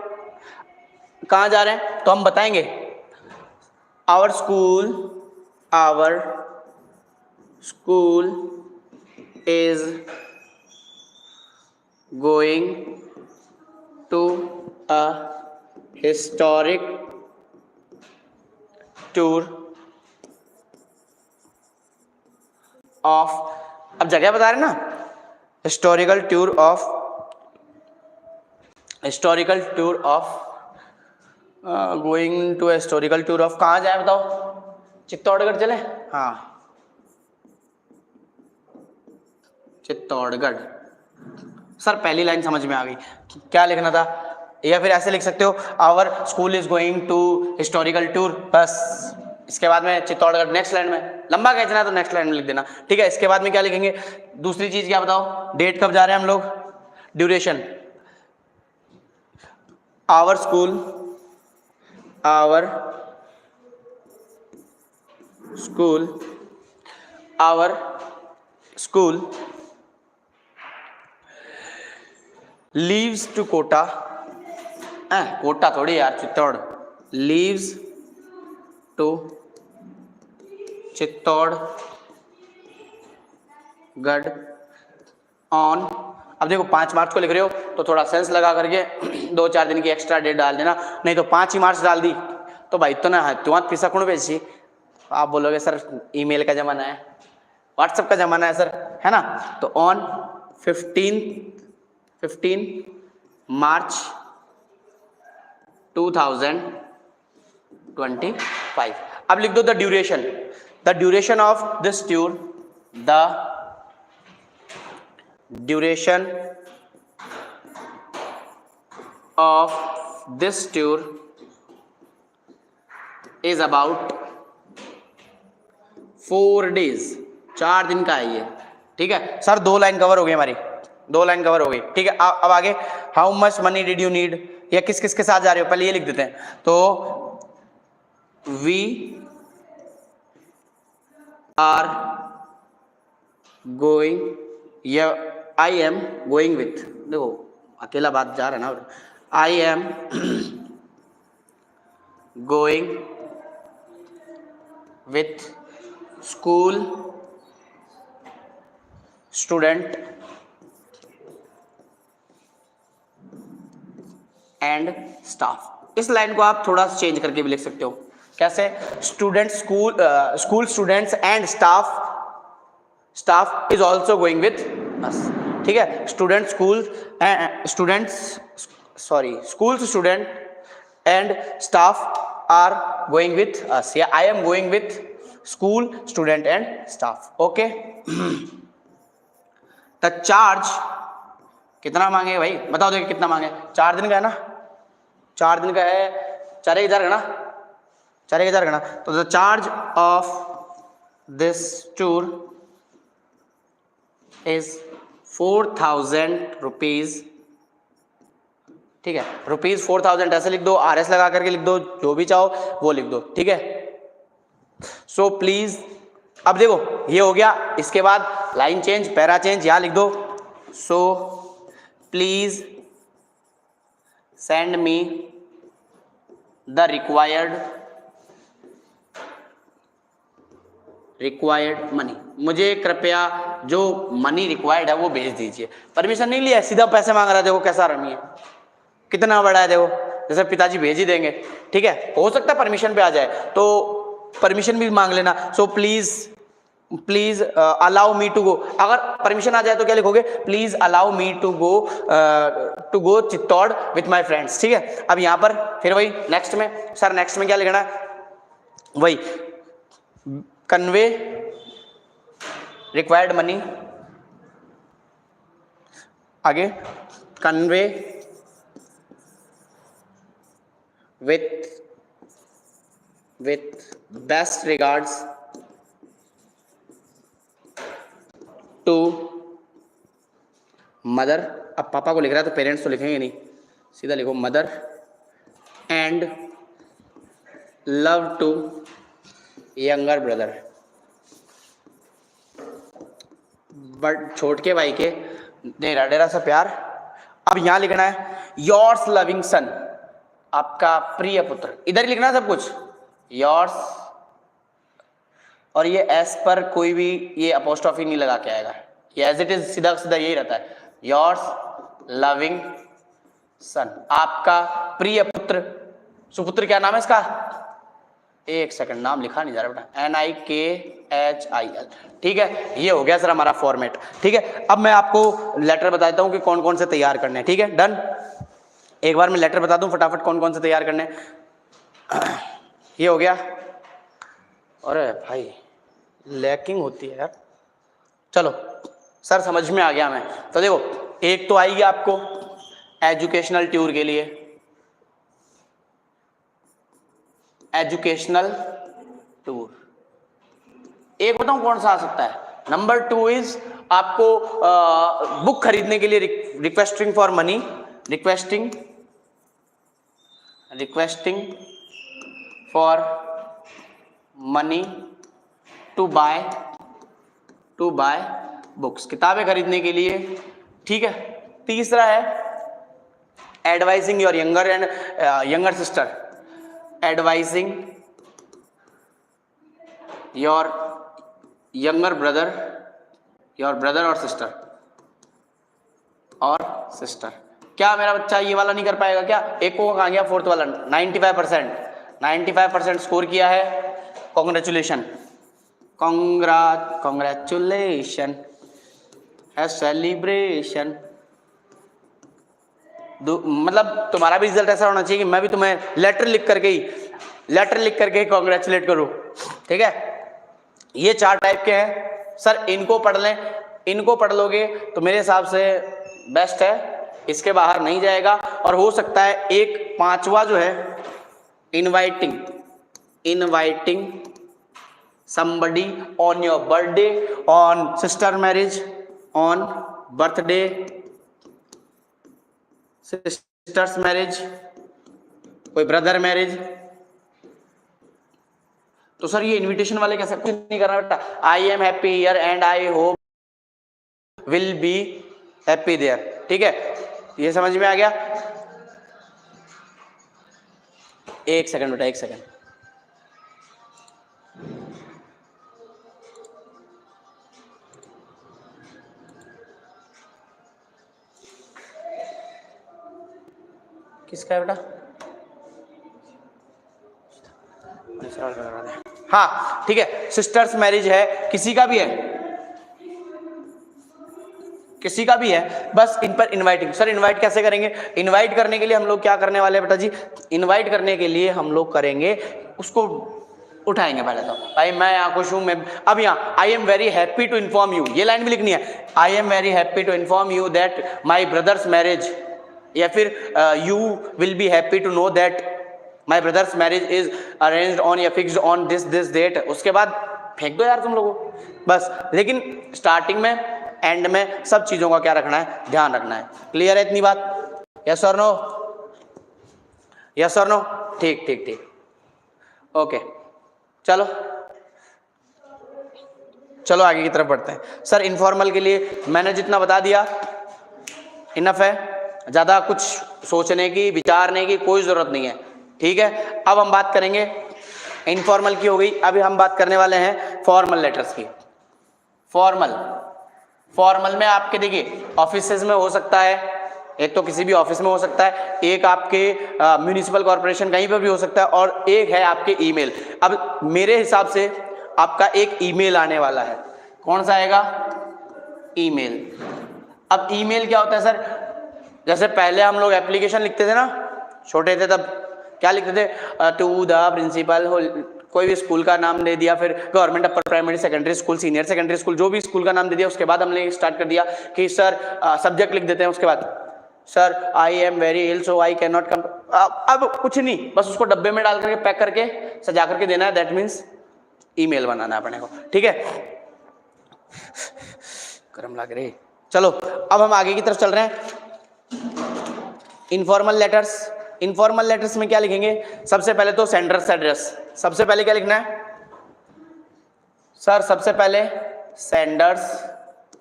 कहाँ जा रहे हैं तो हम बताएंगे, our school is going to a historic tour of, अब जगह बता रहे ना, historical tour of going to historical tour of, कहाँ जाए बताओ? चित्तौड़गढ़ चले? हाँ चित्तौड़गढ़। सर पहली लाइन समझ में आ गई, क्या लिखना था? या फिर ऐसे लिख सकते हो, our school is going to historical tour, बस। इसके बाद में चित्तौड़गढ़, नेक्स्ट लाइन में लंबा खींचना है तो नेक्स्ट लाइन में लिख देना। ठीक है, इसके बाद में क्या लिखेंगे? दूसरी चीज क्या बताओ? डेट कब जा रहे हैं हम लोग? Duration, our school leaves to Kota, Kota थोड़ी यार, Chittor, leaves to Chittorgarh on, अब देखो 5 मार्च को लिख रहे हो तो थोड़ा सेंस लगा करके 2-4 दिन की एक्स्ट्रा डेट डाल देना, नहीं तो 5 ही मार्च डाल दी तो भाई तो ना तुम्हारा पैसा कौन भेजी? आप बोलोगे सर ईमेल का जमाना है, व्हाट्सएप का जमाना है सर, है ना? तो ऑन 15 मार्च 2025। अब लिख दो the duration of this tour, the duration of this tour is about 4 days, 4 दिन का है ये, ठीक है सर। 2 लाइन कवर हो गई हमारी, 2 लाइन कवर हो गई, ठीक है। अब आगे, how much money did you need, या किस किस के साथ जा रहे हो, पहले ये लिख देते हैं। तो वी आर गोइंग, या आई एम गोइंग विथ, देखो अकेला बात जा रहा है ना, आई am going with school student and staff. इस लाइन को आप थोड़ा सा चेंज करके भी लिख सकते हो। कैसे? Student school students and staff is also going with us, ठीक है। Student student and staff are going with us, या I am going with school student and staff, okay. The charge कितना मांगे भाई, बताओ देखिए कितना मांगे। 4 दिन का है ना, 4 दिन का है, 4,000 गणा, 4,000 गणा। तो the charge of this tour is 4,000 rupees, ठीक है। रुपीज 4,000 ऐसे लिख दो, RS लगा करके लिख दो, जो भी चाहो वो लिख दो, ठीक है। सो प्लीज, अब देखो ये हो गया, इसके बाद लाइन चेंज, पैरा चेंज, यहां लिख दो। सो please send me the required money, मुझे कृपया जो मनी रिक्वायर्ड है वो भेज दीजिए। परमिशन नहीं लिया, सीधा पैसे मांग रहा है, देखो कैसा रमी है, कितना बड़ा है देखो, जैसे पिताजी भेज ही देंगे, ठीक है। हो सकता है परमिशन पे आ जाए, तो परमिशन भी मांग लेना। So please allow me to go, अगर परमिशन आ जाए तो क्या लिखोगे, please allow me to go Chittor with my friends, ठीक है। अब यहाँ पर फिर वही नेक्स्ट में, सर नेक्स्ट में क्या लिखना है, वही कन्वे रिक्वायर्ड मनी, आगे convey with best regards to mother, अब पापा को लिख रहा है तो पेरेंट्स तो लिखेंगे नहीं, सीधा लिखो mother and love to younger brother, but छोटे भाई के डेरा सा प्यार। अब यहां लिखना है योर्स लविंग सन, आपका प्रिय पुत्र, इधर ही लिखना है सब कुछ, योर्स, और ये एस पर कोई भी ये अपोस्ट्रोफी नहीं लगा के आएगा, ये एज इट इज सीधा सीधा यही रहता है, योर्स लविंग सन, आपका प्रिय पुत्र। सुपुत्र क्या नाम है इसका, एक सेकंड, नाम लिखा नहीं जा रहा बेटा, NIKHIL, ठीक है। ये हो गया सर हमारा फॉर्मेट, ठीक है। अब मैं आपको लेटर बताता हूँ कि कौन कौन से तैयार करने हैं, ठीक है, डन। एक बार मैं लेटर बता दूं फटाफट कौन कौन से तैयार करने हैं। ये हो गया, अरे भाई लैकिंग होती है यार, चलो सर समझ में आ गया मैं। तो देखो एक तो आएगी आपको एजुकेशनल टूर के लिए, एजुकेशनल टूर, एक बताऊं कौन सा आ सकता है, नंबर 2 इज आपको बुक खरीदने के लिए requesting for money, requesting for money to buy books, किताबें खरीदने के लिए, ठीक है। तीसरा है advising your younger sister, advising your younger brother और सिस्टर। क्या मेरा बच्चा ये वाला नहीं कर पाएगा क्या, एक को कहाँ गया, 4th वाला, 95% स्कोर किया है, कॉन्ग्रेचुलेशन है, सेलिब्रेशन। मतलब तुम्हारा भी रिजल्ट ऐसा होना चाहिए कि मैं भी तुम्हें लेटर लिख करके कॉन्ग्रेचुलेट करूं, ठीक है। ये 4 टाइप के हैं सर, इनको पढ़ लें, इनको पढ़ लोगे तो मेरे हिसाब से बेस्ट है। इसके बाहर नहीं जाएगा। और हो सकता है एक पांचवा जो है inviting somebody on your birthday, on sister marriage, on birthday, sisters marriage, कोई ब्रदर मैरिज। तो सर ये इनविटेशन वाले कैसे, कुछ नहीं करना बेटा, I am happy here and I hope will be happy there. ठीक है, ये समझ में आ गया? एक सेकंड बेटा, एक सेकंड। किसका है बेटा? हाँ ठीक है, सिस्टर्स मैरिज है, किसी का भी है, किसी का भी है, बस इन पर इनवाइटिंग। सर इनवाइट कैसे करेंगे? इनवाइट करने के लिए हम लोग क्या करने वाले हैं बेटा जी? इनवाइट करने के लिए हम लोग करेंगे, उसको उठाएंगे पहले तो, भाई मैं यहाँ खुश हूँ, मैं अब यहाँ I am very happy to inform you, ये लाइन भी लिखनी है, I am very happy to inform you that my brother's marriage, या फिर you will be happy to know that my brother's marriage is arranged on या फिक्स्ड ऑन दिस डेट। उसके बाद फेंक दो यार तुम लोगों बस, लेकिन स्टार्टिंग में एंड में सब चीजों का क्या रखना है, ध्यान रखना है। क्लियर है इतनी बात? यस और नो? यस और नो? ठीक ठीक ठीक, ओके चलो चलो आगे की तरफ बढ़ते हैं। सर इनफॉर्मल के लिए मैंने जितना बता दिया इनफ है, ज्यादा कुछ सोचने की विचारने की कोई जरूरत नहीं है। ठीक है, अब हम बात करेंगे, इनफॉर्मल की हो गई, अभी हम बात करने वाले हैं फॉर्मल लेटर्स की। फॉर्मल में आपके देखिए ऑफिसेज में हो सकता है, एक तो किसी भी ऑफिस में हो सकता है, एक आपके म्यूनिसिपल कॉर्पोरेशन कहीं पर भी हो सकता है, और एक है आपके ईमेल। अब मेरे हिसाब से आपका एक ईमेल आने वाला है, कौन सा आएगा? ईमेल। अब ईमेल क्या होता है सर? जैसे पहले हम लोग एप्लीकेशन लिखते थे ना, छोटे थे तब क्या लिखते थे? टू द प्रिंसिपल, कोई भी स्कूल का नाम दे दिया, फिर government upper primary secondary school, senior secondary school, जो भी स्कूल का नाम दे दिया। उसके बाद हमने स्टार्ट कर दिया कि सर सब्जेक्ट लिख देते हैं, उसके बाद sir I am very ill so I can not come. अब कुछ नहीं, बस उसको डब्बे में डाल करके पैक करके सजा करके देना है, दैट मीन्स ईमेल बनाना है अपने को। ठीक है, गर्म लग रही। चलो अब हम आगे की तरफ चल रहे हैं। इनफॉर्मल लेटर्स में क्या लिखेंगे? सबसे पहले तो सेंडर्स एड्रेस। सबसे पहले क्या लिखना है सर? सबसे पहले सेंडर्स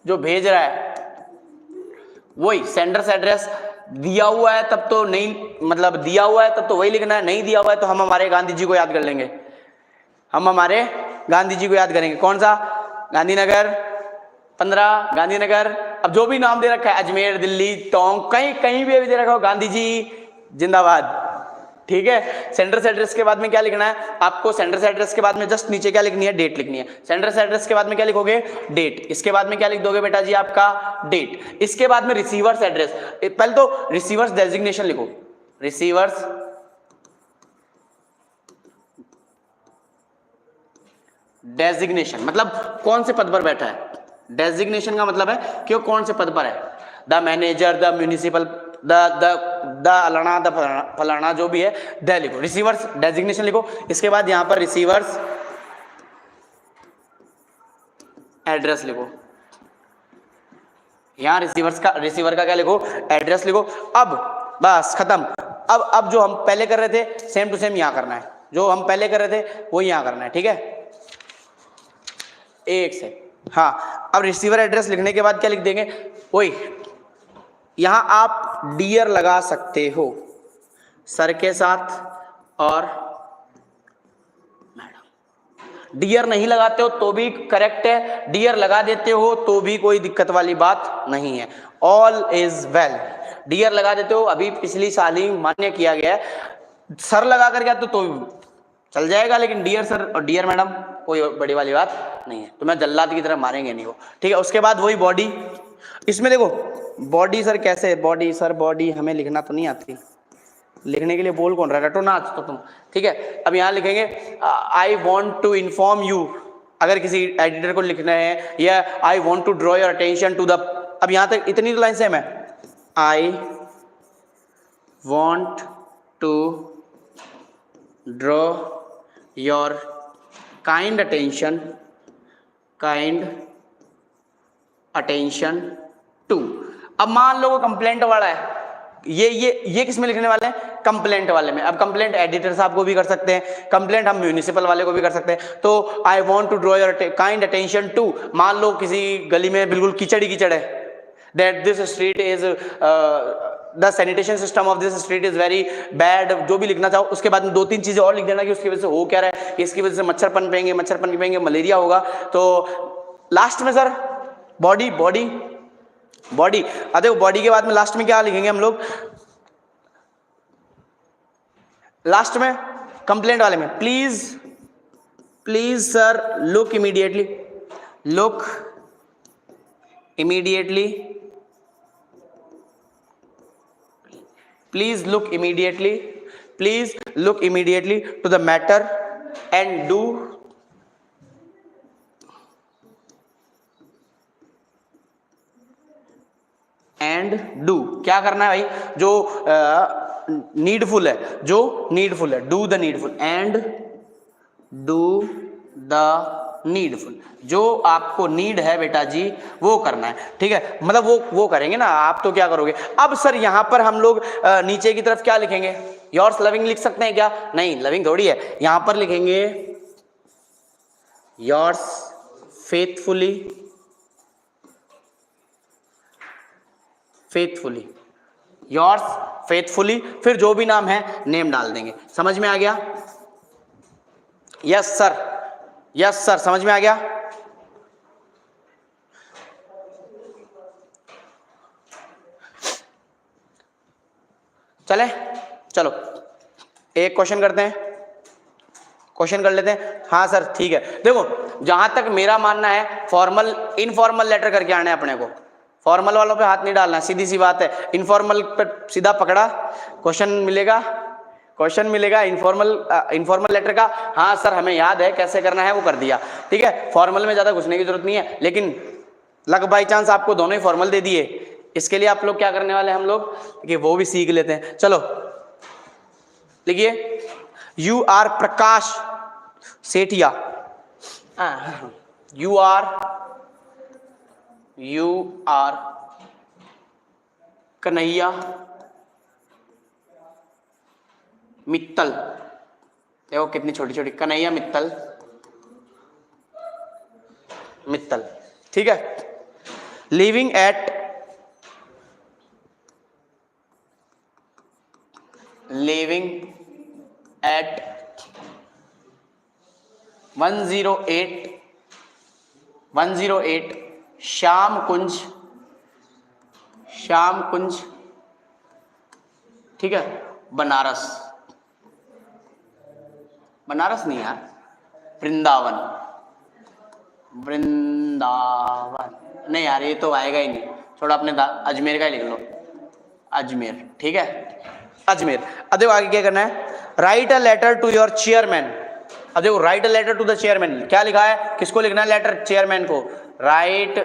जो भेज रहा है वही सेंडर्स एड्रेस। दिया हुआ है तब तो नहीं, मतलब दिया हुआ है तब तो वही लिखना है, नहीं दिया हुआ है तो हम हमारे गांधी जी को याद कर लेंगे, हम हमारे गांधी जी को याद करेंगे। कौन सा? गांधीनगर 15, गांधीनगर, अब जो भी नाम दे रखा है, अजमेर, दिल्ली, टोंक, कहीं भी दे रखा हो, गांधी जी जिंदाबाद। ठीक है, सेंडर्स एड्रेस के बाद में क्या लिखना है आपको? सेंडर्स एड्रेस के बाद में जस्ट नीचे क्या लिखनी है? डेट लिखनी है। सेंडर्स एड्रेस के बाद में क्या लिखोगे? डेट। इसके बाद में क्या लिख दोगे बेटा जी? आपका डेट। इसके बाद में रिसीवर्स एड्रेस, पहले तो रिसीवर्स डेजिग्नेशन लिखो। रिसीवर्स डेजिग्नेशन मतलब कौन से पद पर बैठा है। डेजिग्नेशन का मतलब है कि वो कौन से पद पर है। The manager, the municipal, the अलाना, द फलाना, जो भी है द लिखो। रिसीवर्स डेजिग्नेशन लिखो। इसके बाद यहां पर रिसीवर्स एड्रेस लिखो। यहां रिसीवर का क्या लिखो? एड्रेस लिखो। अब बस खत्म। अब जो हम पहले कर रहे थे सेम टू सेम यहां करना है, जो हम पहले कर रहे थे वो यहां करना है। ठीक है, एक से। हाँ, अब रिसीवर एड्रेस लिखने के बाद क्या लिख देंगे? वही यहां आप डियर लगा सकते हो सर के साथ, और मैडम। डियर नहीं लगाते हो तो भी करेक्ट है, डियर लगा देते हो तो भी कोई दिक्कत वाली बात नहीं है, ऑल इज वेल। डियर लगा देते हो, अभी पिछली साल ही मान्य किया गया है। सर लगा कर गया तो चल जाएगा, लेकिन डियर सर और डियर मैडम कोई बड़ी वाली बात नहीं है, तो मैं जल्लाद की तरह मारेंगे नहीं वो। ठीक है, उसके बाद वही बॉडी। इसमें देखो बॉडी सर कैसे? बॉडी सर, बॉडी हमें लिखना तो नहीं आती, लिखने के लिए बोल कौन रहा है? रटो ना आज तो तुम। ठीक है, अब यहाँ लिखेंगे I want to inform you, अगर किसी एडिटर को लिखना है, या I want to draw your attention to the. अब यहाँ तक इतनी लाइन सेम है। I want to draw your kind attention to। अब मान लो वो कंप्लेंट वाला है, ये किस में लिखने वाले हैं, कंप्लेंट वाले में। अब कंप्लेंट एडिटर साहब को भी कर सकते हैं, कंप्लेंट हम म्यूनिसिपल वाले को भी कर सकते हैं। तो I want to draw your kind attention to, मान लो किसी गली में बिल्कुल कीचड़ ही कीचड़ है, that this street is the sanitation system of this street is very bad, जो भी लिखना चाहो। उसके बाद में 2-3 चीजें और लिख देना कि उसकी वजह से हो क्या रहा है, इसकी वजह से मच्छर पनपेंगे, मलेरिया होगा। तो लास्ट में सर बॉडी, देखो बॉडी के बाद में लास्ट में क्या लिखेंगे हम लोग, लास्ट में कंप्लेंट वाले में please sir look immediately, please look immediately to the matter and do क्या करना है भाई, जो नीडफुल है, do the needful and do the needful, जो आपको नीड है बेटा जी वो करना है, ठीक है। मतलब वो करेंगे ना, आप तो क्या करोगे। अब सर यहां पर हम लोग नीचे की तरफ क्या लिखेंगे, योर्स लविंग लिख सकते हैं क्या, नहीं लविंग थोड़ी है, यहां पर लिखेंगे योर्स फेथफुली, योर्स फेथफुली, फिर जो भी नाम है नेम डाल देंगे। समझ में आ गया, यस सर समझ में आ गया। चलो एक क्वेश्चन करते हैं, क्वेश्चन कर लेते हैं। हाँ सर ठीक है, देखो जहां तक मेरा मानना है फॉर्मल इनफॉर्मल लेटर करके आना है अपने को, फॉर्मल वालों पे हाथ नहीं डालना, सीधी सी बात है। इनफॉर्मल पे सीधा पकड़ा, क्वेश्चन मिलेगा इनफॉर्मल लेटर का। हाँ सर हमें याद है कैसे करना है, वो कर दिया, ठीक है। फॉर्मल में ज्यादा घुसने की जरूरत नहीं है, लेकिन लग बाई चांस आपको दोनों ही फॉर्मल दे दिए, इसके लिए आप लोग क्या करने वाले हैं, हम लोग कि वो भी सीख लेते हैं। चलो लिखिए, you are Prakash Sethia, you are Kanhaiya Mittal, देखो कितनी छोटी छोटी, कन्हैया मित्तल, ठीक है। लिविंग एट 108 श्याम कुंज, ठीक है, बनारस नहीं यार, वृंदावन नहीं यार, ये तो आएगा ही नहीं, थोड़ा अपने अजमेर का ही लिख लो, अजमेर, ठीक है, अजमेर। अब देखो आगे क्या करना है, write a letter to your chairman. अब देखो write a letter to the chairman, क्या लिखा है, किसको लिखना है लेटर, चेयरमैन को। Write a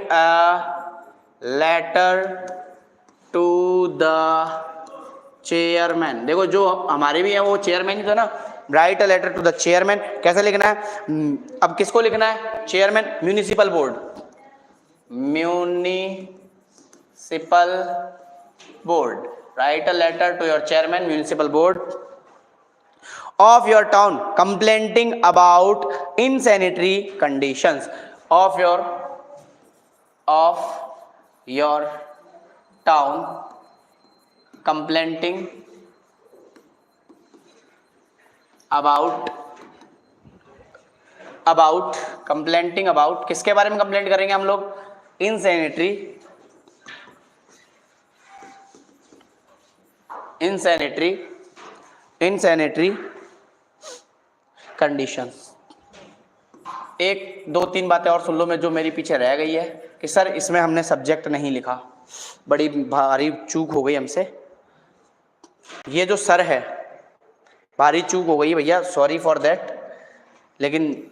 letter to the chairman, देखो जो हमारे भी है वो चेयरमैन ही था ना, write a letter to the chairman. कैसे लिखना है, अब किसको लिखना है, chairman, municipal board, write a letter to your chairman municipal board of your town complaining about insanitary conditions of your town, complaining about किसके बारे में कंप्लेंट करेंगे हम लोग, insanitary कंडीशंस। 1-2-3 बातें और सुन लो मैं जो मेरी पीछे रह गई है कि सर इसमें हमने सब्जेक्ट नहीं लिखा, बड़ी भारी चूक हो गई हमसे, ये जो सर है भारी चूक हो गई भैया, सॉरी फॉर दैट, लेकिन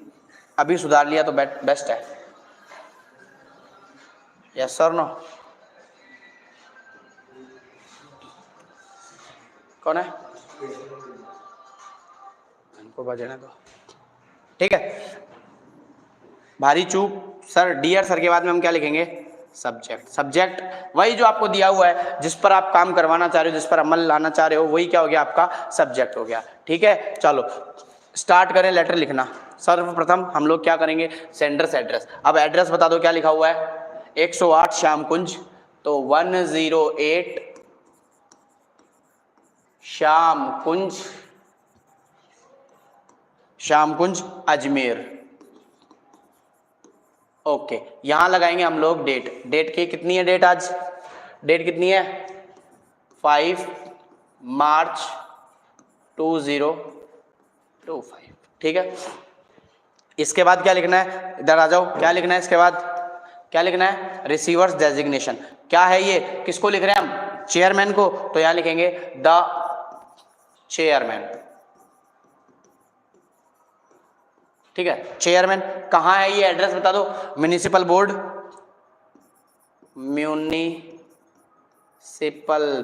अभी सुधार लिया तो बेस्ट है। यस सर नो, कौन है? इनको बजाने दो, ठीक है। भारी चूक सर, डियर सर के बाद में हम क्या लिखेंगे? सब्जेक्ट। सब्जेक्ट वही जो आपको दिया हुआ है, जिस पर आप काम करवाना चाह रहे हो, जिस पर अमल लाना चाह रहे हो, वही क्या हो गया? आपका सब्जेक्ट हो गया, ठीक है। चलो स्टार्ट करें लेटर लिखना। सर्वप्रथम हम लोग क्या करेंगे? सेंडर से एड्रेस। अब एड्रेस बता दो क्या लिखा हुआ है? 108 श्याम कुंज, तो 108 श्याम कुंज अजमेर। ओके, यहां लगाएंगे हम लोग डेट। डेट की कितनी है? डेट आज डेट कितनी है? 5 मार्च 2025, ठीक है। इसके बाद क्या लिखना है? इधर आ जाओ, क्या लिखना है इसके बाद? क्या लिखना है? Receiver's designation. क्या है ये? किसको लिख रहे हैं हम? चेयरमैन को। तो यहां लिखेंगे द चेयरमैन, ठीक है। चेयरमैन कहाँ है ये? एड्रेस बता दो। म्युनिसिपल बोर्ड, म्युनिसिपल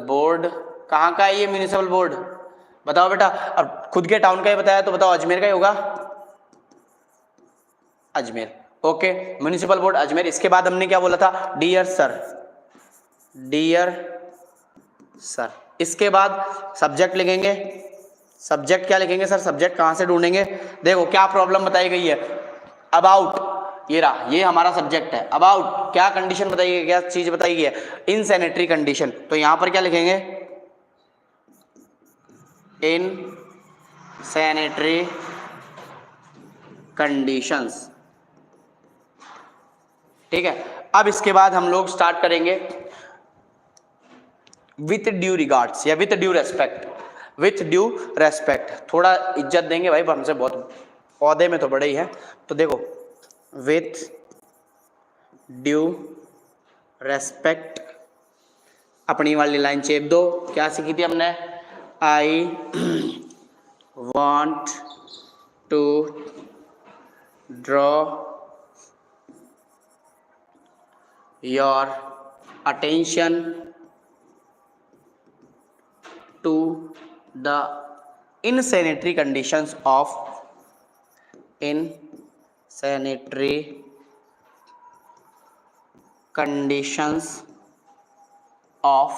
बोर्ड कहाँ का है ये? म्युनिसिपल बोर्ड बताओ बेटा। अब खुद के टाउन का ही बताया तो बताओ अजमेर का ही होगा, Ajmer. Okay, municipal board Ajmer. इसके बाद हमने क्या बोला था? Dear sir, dear sir. इसके बाद सब्जेक्ट लिखेंगे। सब्जेक्ट क्या लिखेंगे सर? सब्जेक्ट कहाँ से ढूंढेंगे? देखो क्या प्रॉब्लम बताई गई है। अबाउट, ये रहा, ये हमारा सब्जेक्ट है। अबाउट क्या कंडीशन बताई गई, क्या चीज बताई गई है? In sanitary condition. तो यहां पर क्या लिखेंगे? इन सैनिटरी कंडीशंस, ठीक है। अब इसके बाद हम लोग स्टार्ट करेंगे विथ ड्यू रिगार्ड्स या with due respect. With due respect, थोड़ा इज्जत देंगे भाई, हमसे बहुत पौधे में तो बड़े ही हैं। तो देखो विथ ड्यू रेस्पेक्ट, अपनी वाली लाइन चेप दो। क्या सीखी थी हमने? I want to draw your attention to the insanitary conditions of insanitary conditions of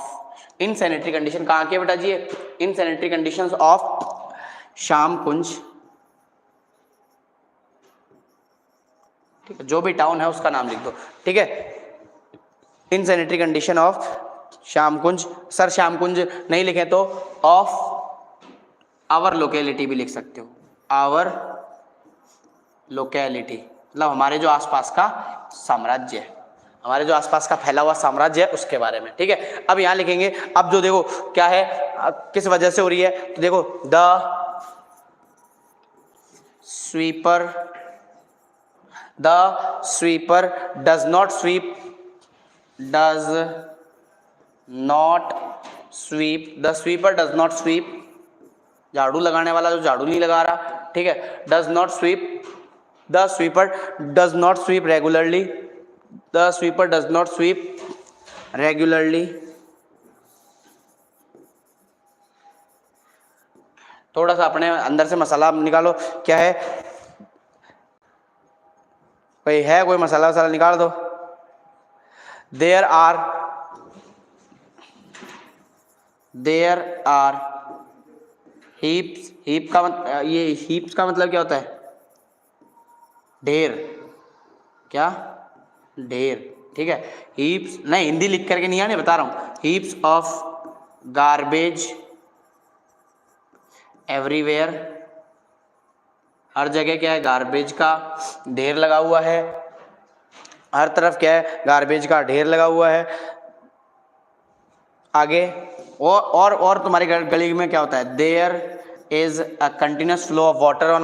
insanitary condition कहाँ के बेटा जी? insanitary conditions of श्याम कुंज, ठीक है। जो भी टाउन है उसका नाम लिख दो, ठीक है। insanitary condition of Shyam Kunj. Sir Shyam Kunj नहीं लिखे तो ऑफ आवर लोकेलिटी भी लिख सकते हो। आवर लोकेलिटी मतलब हमारे जो आसपास का साम्राज्य है, हमारे जो आसपास का फैला हुआ साम्राज्य है उसके बारे में, ठीक है। अब यहां लिखेंगे। अब जो देखो क्या है, किस वजह से हो रही है? तो देखो the sweeper does not sweep, does not sweep, the sweeper does not sweep, झाड़ू लगाने वाला जो झाड़ू नहीं लगा रहा, ठीक है। Does not sweep, the sweeper does not sweep regularly, the sweeper does not sweep regularly. थोड़ा सा अपने अंदर से मसाला निकालो। क्या है? कोई है कोई मसाला वसाला निकाल दो। देयर आर हीप्स, हीप का ये हीप्स का मतलब क्या होता है? ढेर। क्या? ढेर, ठीक है। हीप्स नहीं, हिंदी लिख करके नहीं आने, बता रहा हूं। हीप्स ऑफ गार्बेज एवरीवेयर, हर जगह क्या है? गार्बेज का ढेर लगा हुआ है। हर तरफ क्या है? गार्बेज का ढेर लगा हुआ है। आगे और तुम्हारे गली में क्या होता है? There is a continuous flow of water on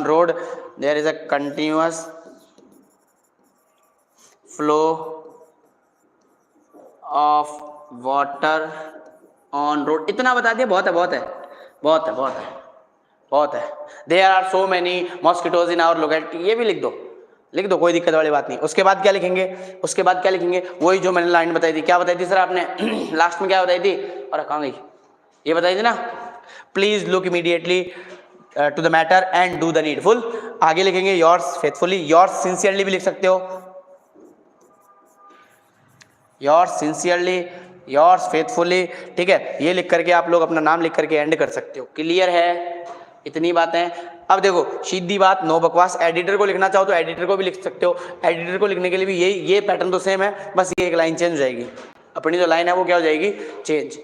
road, there is a continuous flow of water on road. इतना बता दिया, बहुत है, बहुत है, बहुत है, बहुत है, बहुत है। There are so many mosquitoes in our locality, ये भी लिख दो, लिख दो, कोई दिक्कत वाली बात नहीं। उसके बाद क्या लिखेंगे? उसके बाद क्या लिखेंगे? वही जो मैंने लाइन बताई थी। क्या बताई थी सर आपने? लास्ट में क्या बताई थी? और कहाँ गई? ये बताई थी ना, please look immediately to the matter and do the needful. आगे लिखेंगे योर्स फेथफुली, योर्स सिंसियरली भी लिख सकते हो, योर्स सिंसियरली, योर्स फेथफुली, ठीक है। ये लिख करके आप लोग अपना नाम लिख करके एंड कर सकते हो। क्लियर है? इतनी बातें। अब देखो सीधी बात, नो बकवास। एडिटर को लिखना चाहो तो एडिटर को भी लिख सकते हो, एडिटर को लिखने के लिए भी ये पैटर्न तो सेम है, बस ये एक लाइन चेंज हो जाएगी। अपनी जो लाइन है वो क्या हो जाएगी, चेंज।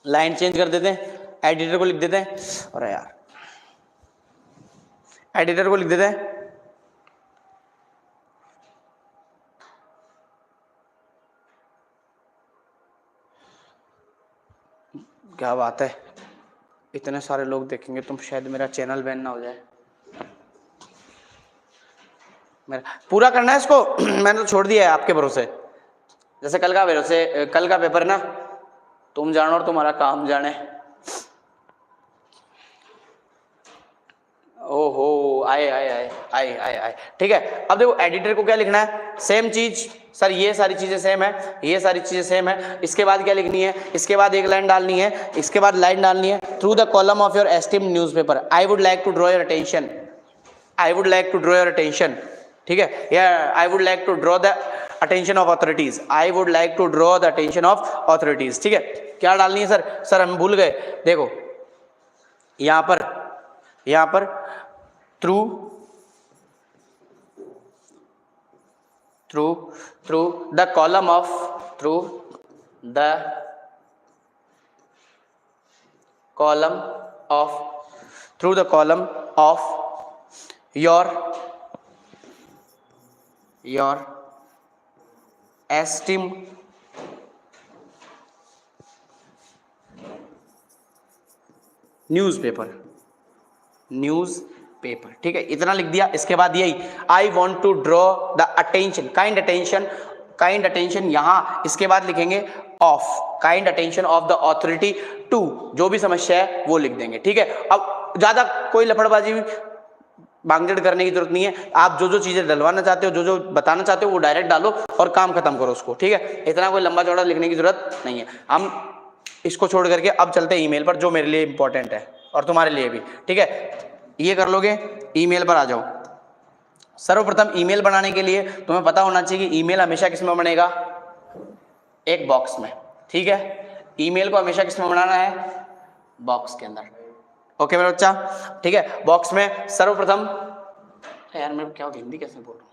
लाइन चेंज कर देते हैं, एडिटर को लिख देते हैं, अरे यार एडिटर को लिख देते हैं क्या बात है, इतने सारे लोग देखेंगे, तुम शायद मेरा चैनल बैन ना हो जाए। मेरा पूरा करना है इसको। मैंने तो छोड़ दिया है आपके भरोसे। जैसे कल का भरोसे, कल का पेपर ना, तुम जानो और तुम्हारा काम जाने। ओहो, आए आए आए आए आए आए, ठीक है। अब देखो एडिटर को क्या लिखना है, सेम चीज सर, ये सारी चीजें सेम है, ये सारी चीजें सेम है। इसके बाद क्या लिखनी है, इसके बाद एक लाइन डालनी है, इसके बाद लाइन डालनी है, through the column of your esteemed newspaper I would like to draw your attention, I would like to draw your attention, ठीक है, या I would like to draw the attention of authorities, I would like to draw the attention of authorities, ठीक है। क्या डालनी है सर, सर हम भूल गए, देखो यहां पर through the column of, through the column of your esteemed newspaper, ठीक है, इतना लिख दिया। इसके बाद यही I want to draw the attention, kind attention यहाँ, इसके बाद लिखेंगे of, kind attention of the authority to, जो भी समस्या है वो लिख देंगे, ठीक है। अब ज्यादा कोई लफड़बाजी बांगजड़ करने की जरूरत नहीं है, आप जो चीजें डलवाना चाहते हो, जो बताना चाहते हो वो डायरेक्ट डालो और काम खत्म करो उसको, ठीक है। इतना कोई लंबा चौड़ा लिखने की जरूरत नहीं है। हम इसको छोड़ करके अब चलते हैं ईमेल पर, जो मेरे लिए इंपॉर्टेंट है और तुम्हारे लिए भी, ठीक है। ये कर लोगे, ईमेल पर आ जाओ। सर्वप्रथम ईमेल बनाने के लिए तुम्हें पता होना चाहिए कि ईमेल हमेशा किस में बनेगा, एक बॉक्स में, ठीक है। ईमेल को हमेशा किस में बनाना है, बॉक्स के अंदर, ओके मेरा बच्चा, ठीक है। बॉक्स में सर्वप्रथम, यार मैं क्या हिंदी कैसे बोल रहा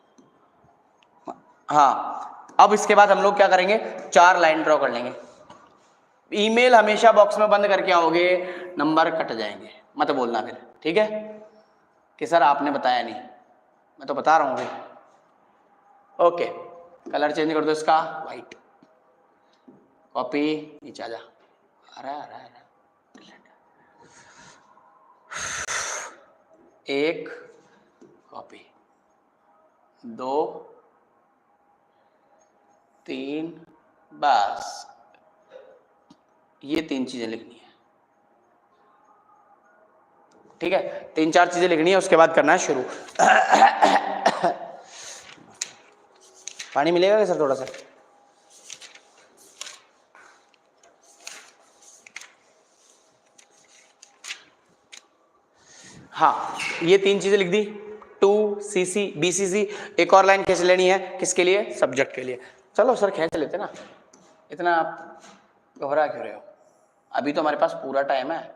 हूँ, हाँ। अब इसके बाद हम लोग क्या करेंगे, 4 लाइन ड्रॉ कर लेंगे। ईमेल हमेशा बॉक्स में बंद करके आओगे, नंबर कट जाएंगे, मत बोलना फिर, ठीक है, कि सर आपने बताया नहीं, मैं तो बता रहा हूँ भाई। ओके, कलर चेंज कर दो इसका, वाइट, कॉपी, नीचे आ जा, आ रहा है। एक कॉपी, 2 3, बस ये 3 चीजें लिखनी है, ठीक है। 3-4 चीजें लिखनी है, उसके बाद करना है शुरू। पानी मिलेगा क्या सर थोड़ा सा? हाँ, ये 3 चीजें लिख दी, 2cc bcc। एक और लाइन खींच लेनी है, किसके लिए, सब्जेक्ट के लिए। चलो सर खींच लेते ना, इतना आप घबरा क्यों रहे हो, अभी तो हमारे पास पूरा टाइम है।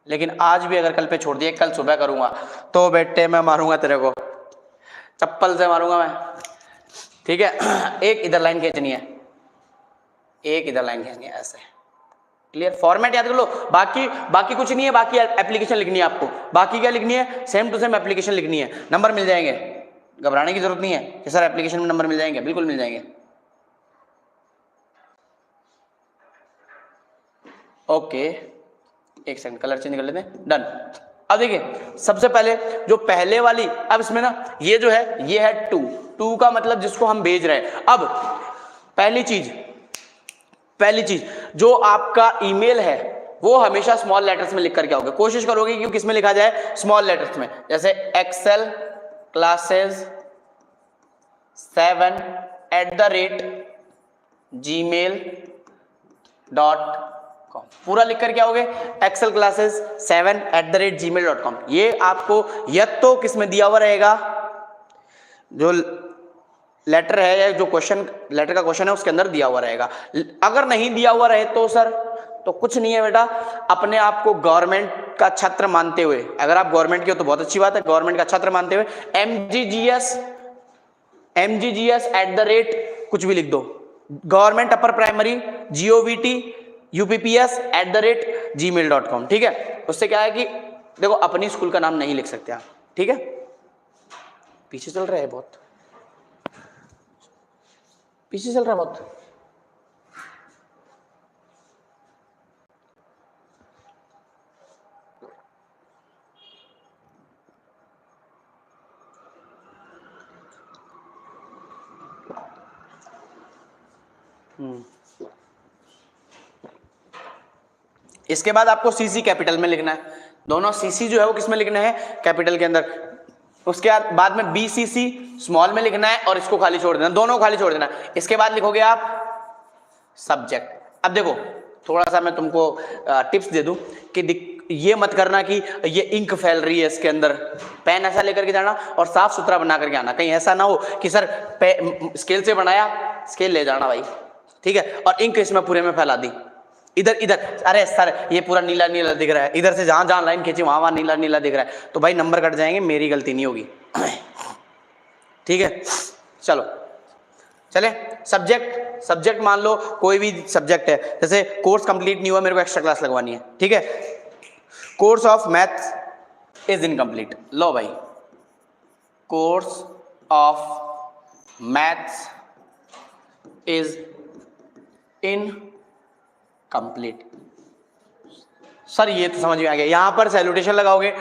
लेकिन आज भी अगर कल पे छोड़ दिए, कल सुबह करूंगा तो बेटे मैं मारूंगा तेरे को, चप्पल से मारूंगा मैं, ठीक है। एक इधर लाइन खींचनी है, एक इधर लाइन खींचनी है, ऐसे, क्लियर। फॉर्मेट याद कर लो, बाकी कुछ नहीं है, बाकी एप्लीकेशन लिखनी है आपको। बाकी क्या लिखनी है, सेम टू सेम एप्लीकेशन लिखनी है। नंबर मिल जाएंगे, घबराने की जरूरत नहीं है कि सर एप्लीकेशन में नंबर मिल जाएंगे, बिल्कुल मिल जाएंगे। ओके, एक सेकंड, कलर चेंज कर लेते हैं, डन। अब देखिए सबसे पहले जो पहले वाली, अब इसमें ना ये जो है, ये है टू का मतलब जिसको हम भेज रहे हैं। अब पहली चीज जो आपका ईमेल है वो हमेशा स्मॉल लेटर्स में लिख करके आओगे, कोशिश करोगे कि किस में लिखा जाए, स्मॉल लेटर्स में। जैसे एक्सेल क्लासेस 7@gmail.com, gmail.com। पूरा लिखकर क्या हो गए, excelclasses7@gmail.com। ये आपको या तो किस में दिया हुआ रहेगा, जो लेटर है या जो क्वेश्चन लेटर का क्वेश्चन है उसके अंदर दिया हुआ रहेगा। अगर नहीं दिया हुआ रहे तो सर तो कुछ नहीं है बेटा, अपने आप को गवर्नमेंट का छात्र मानते हुए, अगर आप गवर्नमेंट के हो तो बहुत अच्छी बात है, गवर्नमेंट का छात्र मानते हुए MGGS कुछ भी लिख दो, government upper primary GOVT UPPS@gmail.com। ठीक है, उससे क्या है कि देखो अपनी स्कूल का नाम नहीं लिख सकते आप, ठीक है। पीछे चल रहा है बहुत, पीछे चल रहा है बहुत। इसके बाद आपको CC कैपिटल में लिखना है, दोनों CC जो है वो किस में लिखना है, कैपिटल के अंदर। उसके बाद में BCC स्मॉल में लिखना है और इसको खाली छोड़ देना, दोनों खाली छोड़ देना। इसके बाद लिखोगे आप सब्जेक्ट। अब देखो थोड़ा सा मैं तुमको टिप्स दे दूं कि ये मत करना कि ये इंक फैल रही है इसके अंदर, पेन ऐसा लेकर के जाना और साफ सुथरा बना करके आना, कहीं ऐसा ना हो कि सर स्केल से बनाया, स्केल ले जाना भाई, ठीक है, और इंक इसमें पूरे में फैला दी, इधर इधर, अरे सर ये पूरा नीला नीला दिख रहा है, इधर से जहां जहां लाइन खींची वहां वहां नीला नीला दिख रहा है, तो भाई नंबर कट जाएंगे, मेरी गलती नहीं होगी, ठीक है। चलो चले, सब्जेक्ट मान लो कोई भी सब्जेक्ट है, जैसे कोर्स कंप्लीट नहीं हुआ, मेरे को एक्स्ट्रा क्लास लगवानी है, ठीक है, course of maths is incomplete, लो भाई course of maths is incomplete. Sir ये तो समझ में आ गया, यहां पर सैल्यूटेशन लगाओगे,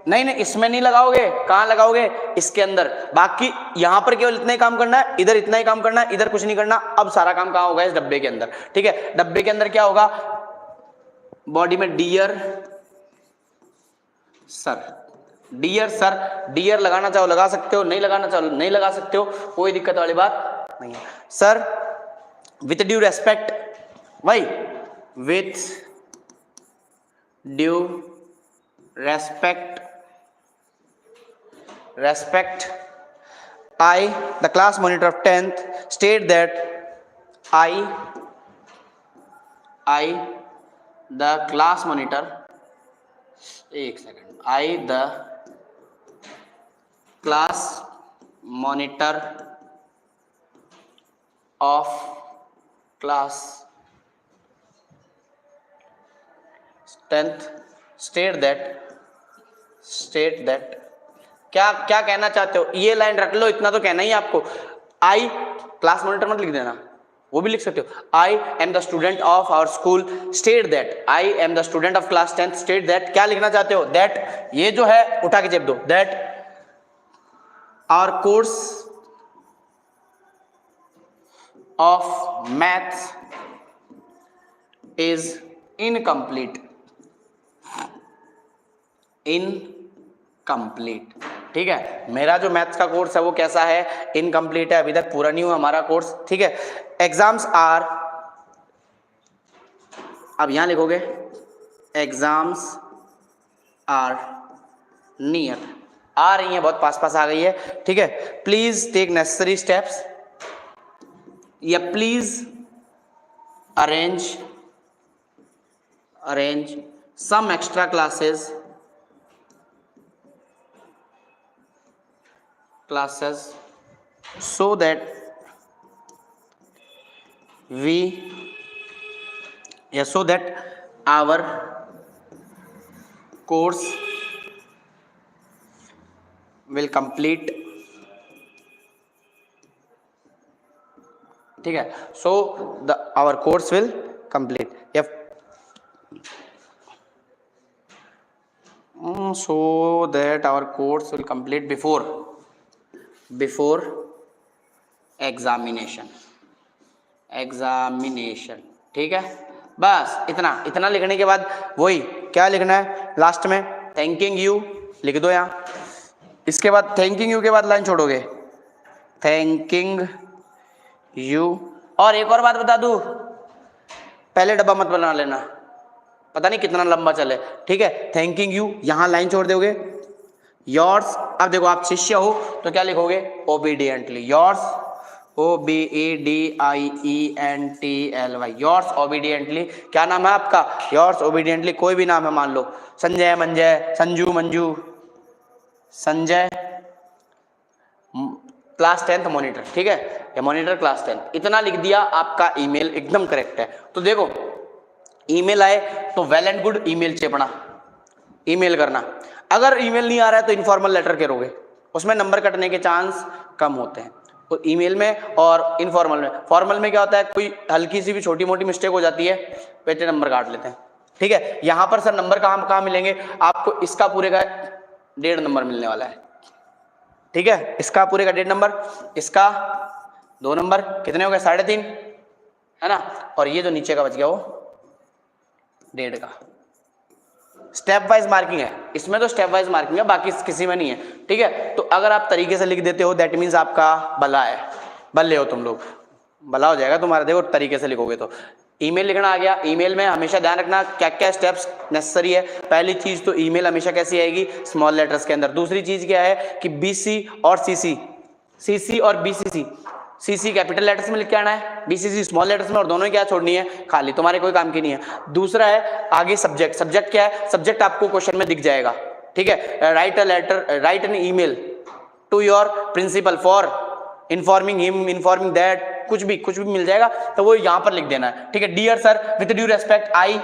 नहीं नहीं इसमें नहीं लगाओगे, कहां लगाओगे, इसके अंदर। बाकी यहां पर केवल इतना ही काम करना है, इधर इतना ही काम करना है, इधर कुछ नहीं करना। अब सारा काम कहां होगा, इस डब्बे के अंदर, ठीक है। डब्बे के अंदर क्या होगा, बॉडी में dear sir, dear sir, dear लगाना चाहो लगा सकते हो, नहीं लगाना चाहो नहीं लगा सकते हो, कोई दिक्कत वाली बात नहीं है। सर विथ ड्यू रेस्पेक्ट, भाई with due respect, I, the class monitor of 10th, state that I, the class monitor, एक second, I, the class monitor of class 10th, state that क्या क्या कहना चाहते हो, ये लाइन रख लो, इतना तो कहना ही आपको। आई क्लास मॉनिटर मत लिख देना, वो भी लिख सकते हो, I am the student of our school state that, I am the student of class 10th state that, क्या लिखना चाहते हो, दैट, ये जो है उठा के चेप दो, that our course of maths is incomplete, incomplete, ठीक है। मेरा जो मैथ्स का कोर्स है वो कैसा है, इनकम्प्लीट है, अभी तक पूरा नहीं हुआ हमारा कोर्स, ठीक है। एग्जाम्स आर, अब यहां लिखोगे एग्जाम्स आर नियर, आ रही है, बहुत पास पास आ गई है, ठीक है। प्लीज टेक नेसेसरी स्टेप्स, या please arrange some extra classes so that our course will complete, ठीक है। so our course will complete, so that our course will complete before examination, ठीक है। बस इतना लिखने के बाद वही क्या लिखना है, लास्ट में थैंकिंग यू लिख दो यहाँ। इसके बाद थैंकिंग यू के बाद लाइन छोड़ोगे, थैंकिंग यू। और एक और बात बता दूं, पहले डब्बा मत बना लेना, पता नहीं कितना लंबा चले, ठीक है। थैंकिंग यू, यहाँ लाइन छोड़ दोगे, योर्स। अब देखो आप शिष्य हो तो क्या लिखोगे, obediently, yours, OBEDIENTLY, yours obediently. क्या नाम है आपका, योर्स ओबीडियंटली, कोई भी नाम है मान लो, Sanjay, Manjay, Sanju, Manju, Sanjay, class 10th monitor, ठीक है, या मॉनिटर क्लास 10th, इतना लिख दिया, आपका ईमेल एकदम करेक्ट है। तो देखो ईमेल आए तो वेल एंड गुड, ईमेल चेपना, ईमेल करना। अगर ईमेल नहीं आ रहा है तो इनफॉर्मल लेटर करोगे, उसमें नंबर कटने के चांस कम होते हैं, तो ईमेल में और इनफॉर्मल में। फॉर्मल में क्या होता है, कोई हल्की सी भी छोटी मोटी मिस्टेक हो जाती है, बेटे नंबर काट लेते हैं, ठीक है। यहाँ पर सर नंबर कहाँ मिलेंगे आपको, इसका पूरे का 1.5 नंबर मिलने वाला है, ठीक है, इसका पूरे का 1.5 नंबर, इसका 2 नंबर, कितने हो गए, 3.5, है ना। और ये जो नीचे का बच गया वो 1.5 का। स्टेप वाइज मार्किंग है इसमें, तो स्टेप वाइज मार्किंग है, बाकी किसी में नहीं है, ठीक है। तो अगर आप तरीके से लिख देते हो दैट मीन्स आपका भला है, भले हो तुम लोग, भला हो जाएगा तुम्हारा, देखो तरीके से लिखोगे तो। ईमेल लिखना आ गया, ईमेल में हमेशा ध्यान रखना क्या क्या स्टेप्स नेसेसरी है। पहली चीज तो ईमेल हमेशा कैसी आएगी, स्मॉल लेटर्स के अंदर। दूसरी चीज क्या है कि BC और CC और BCC, CC कैपिटल लेटर्स में लिख के आना है, BCC स्मॉल लेटर्स में, और दोनों क्या छोड़नी है, खाली, तुम्हारे कोई काम की नहीं है। दूसरा है आगे सब्जेक्ट, सब्जेक्ट क्या है, सब्जेक्ट आपको क्वेश्चन में दिख जाएगा, ठीक है। Write a letter, write an email to your principal for informing him, informing that, कुछ भी मिल जाएगा, तो वो यहाँ पर लिख देना है, ठीक है। Dear sir with due respect, I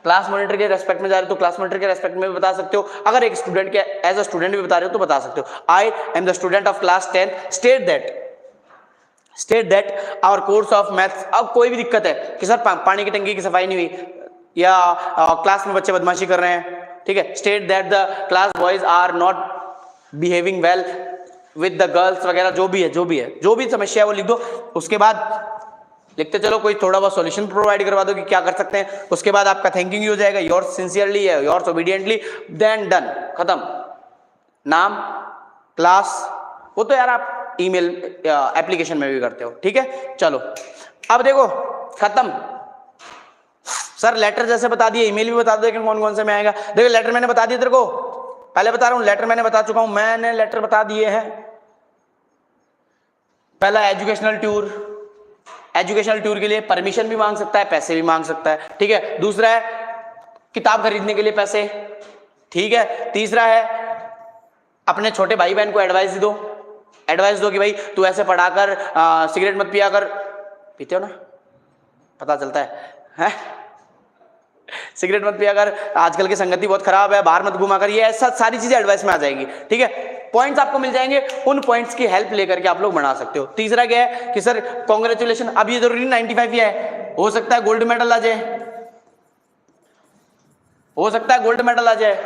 class monitor के रेस्पेक्ट में जा रहे हो तो क्लास मॉनिटर के रेस्पेक्ट में भी बता सकते हो, अगर एक स्टूडेंट के एज अ स्टूडेंट भी बता रहे हो तो बता सकते हो। I am the student of class 10, state that our course of maths. अब कोई भी दिक्कत है कि सर पानी की टंकी की सफाई नहीं हुई, या क्लास में बच्चे बदमाशी कर रहे हैं, ठीक है, state that the class boys are not behaving well with the girls वगैरह, जो भी समस्या है वो लिख दो। उसके बाद लिखते चलो, कोई थोड़ा बहुत सॉल्यूशन प्रोवाइड करवा दो कि क्या कर सकते हैं। उसके बाद आपका थैंकिंग यू हो जाएगा, योर्स सिंसियरली है, योर्स ओबीडियंटली, देन डन, खत्म। नाम, क्लास, वो तो यार आप ईमेल एप्लीकेशन में भी करते हो, ठीक है। चलो अब देखो खत्म। सर लेटर जैसे बता दिए, ईमेल भी बता दो, लेकिन कौन कौन से में आएगा। देखो लेटर मैंने बता दिया तेरे को, पहले बता रहा हूं, लेटर मैंने बता चुका हूं, मैंने लेटर बता दिए हैं। पहला एजुकेशनल टूर, एजुकेशनल टूर के लिए परमिशन भी मांग सकता है, पैसे भी मांग सकता है, ठीक है। दूसरा है किताब खरीदने के लिए पैसे, ठीक है। तीसरा है अपने छोटे भाई बहन को एडवाइस दो कि भाई तू ऐसे पढ़ाकर सिगरेट मत पिया कर, पीते हो ना, पता चलता है? सिगरेट मत पिया कर, आजकल की संगति बहुत खराब है, बाहर मत घुमा कर, ये ऐसा सारी चीजें एडवाइस में आ जाएगी, ठीक है। पॉइंट्स आपको मिल जाएंगे, उन पॉइंट्स की हेल्प लेकर के आप लोग बना सकते हो। तीसरा क्या है कि सर कांग्रेचुलेशन, अब ये जरूरी 95 ही है, हो सकता है गोल्ड मेडल आ जाए, हो सकता है गोल्ड मेडल आ जाए,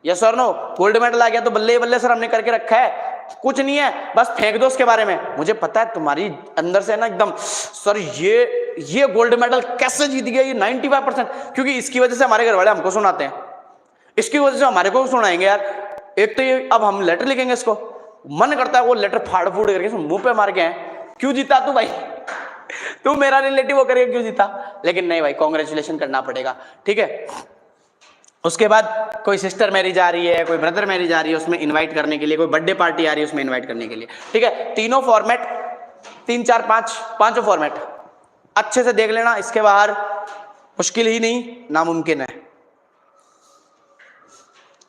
यस और नो। गोल्ड मेडल आ गया तो बल्ले बल्ले सर हमने करके रखा है, कुछ नहीं है, बस फेंक दो उसके बारे में। मुझे पता है तुम्हारी अंदर से ना एकदम, सर ये गोल्ड मेडल कैसे जीत गया, ये 95%, क्योंकि इसकी वजह से हमारे घर वाले हमको सुनाते हैं, इसकी वजह से हमारे को सुनाएंगे यार। एक तो ये अब हम लेटर लिखेंगे, इसको मन करता है वो लेटर फाड़ फूड़ करके मुंह पे मार के आए, क्यों जीता तू भाई, तू मेरा रिलेटिव होकर क्यों जीता। लेकिन नहीं भाई, कांग्रेचुलेशन करना पड़ेगा, ठीक है। उसके बाद कोई सिस्टर मैरिज आ रही है, कोई ब्रदर मैरिज आ रही है, उसमें इनवाइट करने के लिए, कोई बर्थडे पार्टी आ रही है उसमें इनवाइट करने के लिए, ठीक है। तीनों फॉर्मेट, 3 4 5 पांचों फॉर्मेट अच्छे से देख लेना, इसके बाहर मुश्किल ही नहीं, नामुमकिन है।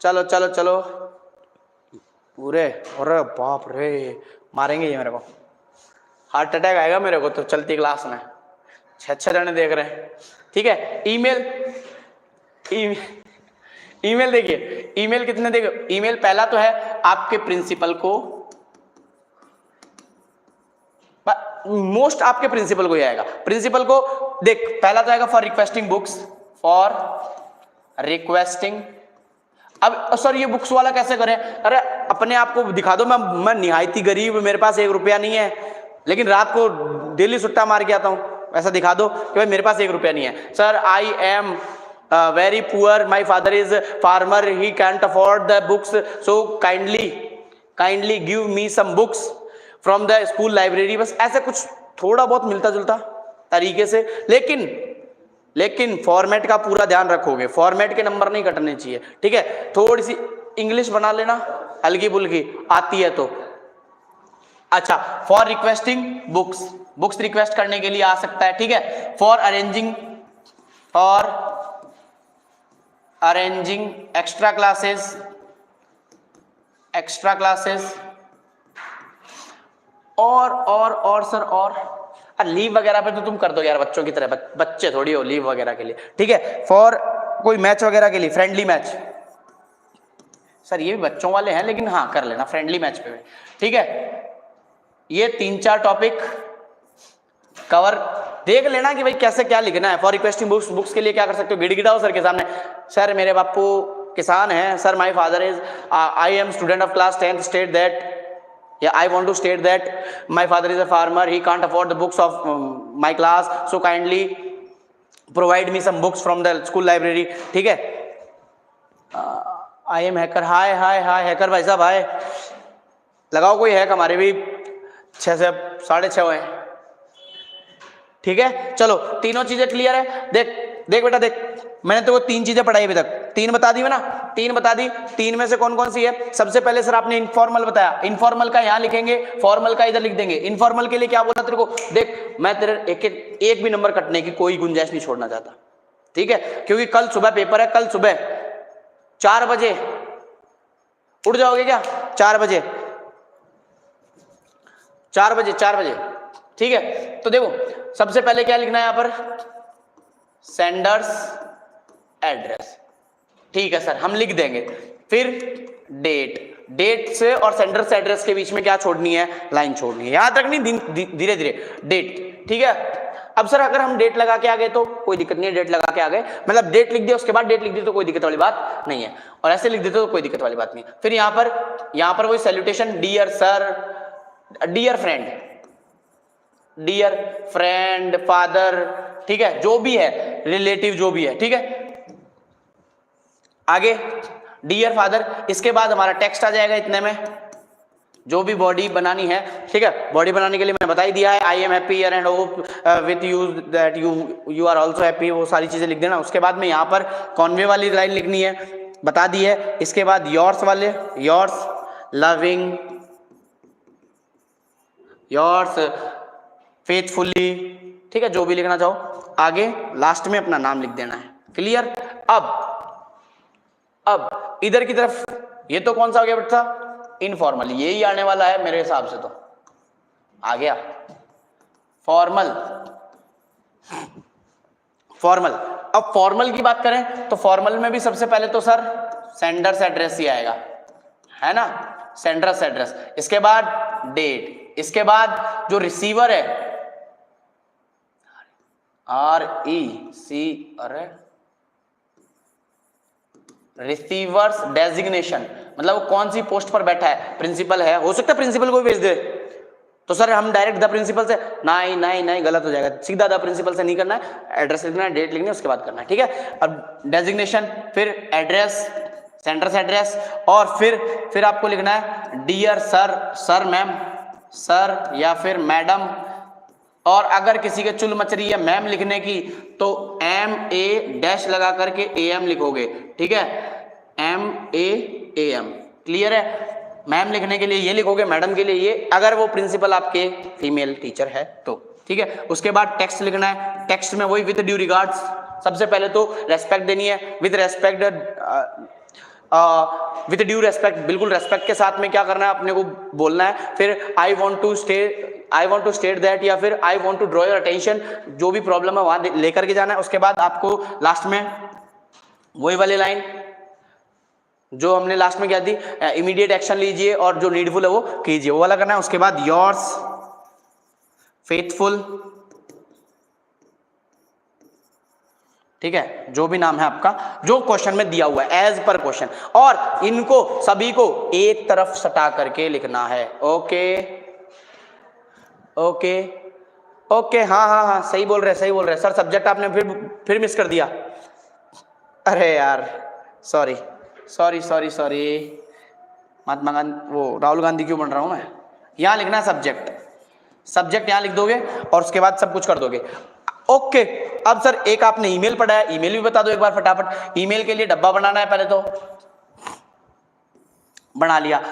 चलो चलो चलो पूरे, अरे बाप रे मारेंगे ये मेरे को, हार्ट अटैक आएगा मेरे को तो चलती क्लास में, 6 जने देख रहे हैं, ठीक है। ईमेल देखिए, ईमेल कितने देखिए, ईमेल पहला तो है आपके प्रिंसिपल को, मोस्ट आपके प्रिंसिपल को ही आएगा। प्रिंसिपल को देख, पहला तो आएगा for requesting books, for requesting. अब सर ये बुक्स वाला कैसे करें, अरे अपने आप को दिखा दो, मैं निहायती गरीब, मेरे पास 1 रुपया नहीं है, लेकिन रात को डेली सुट्टा मार के आता हूं, ऐसा दिखा दो कि भाई मेरे पास 1 रुपया नहीं है। Sir I M very poor, my father is farmer, he can't afford the books, so kindly give me some books from the school library। बस ऐसे कुछ थोड़ा बहुत मिलता जुलता तरीके से, लेकिन लेकिन फॉर्मेट का पूरा ध्यान रखोगे, फॉर्मेट के नंबर नहीं कटने चाहिए, ठीक है। थोड़ी सी इंग्लिश बना लेना हल्की फुल्की आती है तो। अच्छा, for requesting books, books request करने के लिए आ सकता है, ठीक है। फॉर अरेंजिंग एक्स्ट्रा क्लासेस और सर और लीव वगैरह पे तो तुम कर दो यार बच्चों की तरह, बच्चे थोड़ी हो लीव वगैरह के लिए, ठीक है। फॉर कोई मैच वगैरह के लिए, फ्रेंडली मैच, सर ये भी बच्चों वाले हैं लेकिन हाँ कर लेना फ्रेंडली मैच पे, ठीक है। ये 3-4 टॉपिक कवर देख लेना कि भाई कैसे क्या लिखना है। फॉर रिक्वेस्टिंग बुक्स के लिए क्या कर सकते हो, गिड़गिड़ाओ सर के सामने, सर मेरे बापू किसान हैं, sir my father is I am student of class 10th state that, या I want to state that my father is a farmer, he can't afford the books of my class, so kindly provide me some books from the school library, ठीक है। I am hacker, hi hi hi hacker भाई साहब हाय, लगाओ कोई हैक, हमारे भी 6 से 6:30 हुए हैं, ठीक है। चलो तीनों चीजें क्लियर है। देख बेटा देख, मैंने तो वो 3 चीजें पढ़ाई अभी तक, 3 बता दी है ना, 3 बता दी। 3 में से कौन कौन सी है? सबसे पहले सर आपने इनफॉर्मल बताया, इनफॉर्मल का यहाँ लिखेंगे, फॉर्मल का इधर लिख देंगे। इनफॉर्मल के लिए क्या बोला तेरे को, देख मैं तेरे एक भी नंबर कटने की कोई गुंजाइश नहीं छोड़ना चाहता, ठीक है, क्योंकि कल सुबह पेपर है, कल सुबह 4 बजे उठ जाओगे क्या? 4 बजे, ठीक है। तो देखो सबसे पहले क्या लिखना है यहाँ पर, सेंडर्स एड्रेस, ठीक है सर हम लिख देंगे। फिर डेट से और सेंडर्स एड्रेस के बीच में क्या छोड़नी है, लाइन छोड़नी है, याद रखनी धीरे धीरे डेट, ठीक है। अब सर अगर हम डेट लगा के आ गए तो कोई दिक्कत नहीं है, डेट लगा के आ गए मतलब डेट लिख दिया उसके बाद डेट लिख दी तो कोई दिक्कत वाली बात नहीं है, और ऐसे लिख देते तो कोई दिक्कत वाली बात नहीं है। फिर यहाँ पर वही salutation, dear sir, dear friend, father, ठीक है, जो भी है रिलेटिव जो भी है, ठीक है। आगे डियर फादर, इसके बाद हमारा टेक्स्ट आ जाएगा इतने में, जो भी बॉडी बनानी है, ठीक है। बॉडी बनाने के लिए मैंने बता ही दिया है, I am happy here and hope with you that you are also happy, वो सारी चीजें लिख देना। उसके बाद में यहाँ पर कॉन्वे वाली लाइन लिखनी है, बता दी है। इसके बाद योर्स वाले, योर्स लविंग, योर्स फेथफुली, ठीक है, जो भी लिखना चाहो। आगे लास्ट में अपना नाम लिख देना है, क्लियर। अब इधर की तरफ ये तो कौन सा हो गया बेटा, इनफॉर्मल, यही आने वाला है मेरे हिसाब से, तो आ गया फॉर्मल। अब फॉर्मल की बात करें तो फॉर्मल में भी सबसे पहले तो सर सेंडर्स एड्रेस ही आएगा, है ना, सेंडर्स एड्रेस। इसके बाद डेट, इसके बाद जो रिसीवर है रिसीवर्स डेजिग्नेशन, मतलब वो कौन सी पोस्ट पर बैठा है, प्रिंसिपल है, हो सकता है प्रिंसिपल को भी भेज दे, तो सर हम डायरेक्ट द प्रिंसिपल से, नहीं गलत हो जाएगा, सीधा द प्रिंसिपल से नहीं करना है, एड्रेस लिखना है, डेट लिखनी है, उसके बाद करना है, ठीक है। अब डेजिग्नेशन, फिर एड्रेस, सेंटर्स एड्रेस, और फिर आपको लिखना है डियर सर मैम, सर या फिर मैडम, और अगर किसी के चुल मच रही है मैम लिखने की तो MA- लगा करके AM लिखोगे, ठीक है, MAAM, क्लियर है। मैम लिखने के लिए ये लिखोगे, मैडम के लिए ये, अगर वो प्रिंसिपल आपके फीमेल टीचर है तो, ठीक है। उसके बाद टेक्स्ट लिखना है, टेक्स्ट में वही विद ड्यू रिगार्ड्स, सबसे पहले तो रेस्पेक्ट देनी है, विद ड्यू रेस्पेक्ट, बिल्कुल रेस्पेक्ट के साथ में क्या करना है अपने को बोलना है। फिर I want to state that, या फिर I want to draw your attention, जो भी प्रॉब्लम है वहां लेकर के जाना है। उसके बाद आपको लास्ट में वही वाली लाइन जो हमने लास्ट में क्या दी, इमीडिएट एक्शन लीजिए और जो नीडफुल है वो कीजिए, वो वाला करना है। उसके बाद योर्स फेथफुल, ठीक है, जो भी नाम है आपका, जो क्वेश्चन में दिया हुआ है एज पर क्वेश्चन, और इनको सभी को एक तरफ सटा करके लिखना है। ओके हाँ सही बोल रहे सर, सब्जेक्ट आपने फिर मिस कर दिया, अरे यार सॉरी, महात्मा गांधी, वो राहुल गांधी क्यों बन रहा हूं मैं। यहां लिखना है सब्जेक्ट यहाँ लिख दोगे और उसके बाद सब कुछ कर दोगे। ओके। अब सर एक आपने ईमेल पढ़ा है, ईमेल भी बता दो एक बार फटाफट। ईमेल के लिए डब्बा बनाना है, पहले तो बना लिया।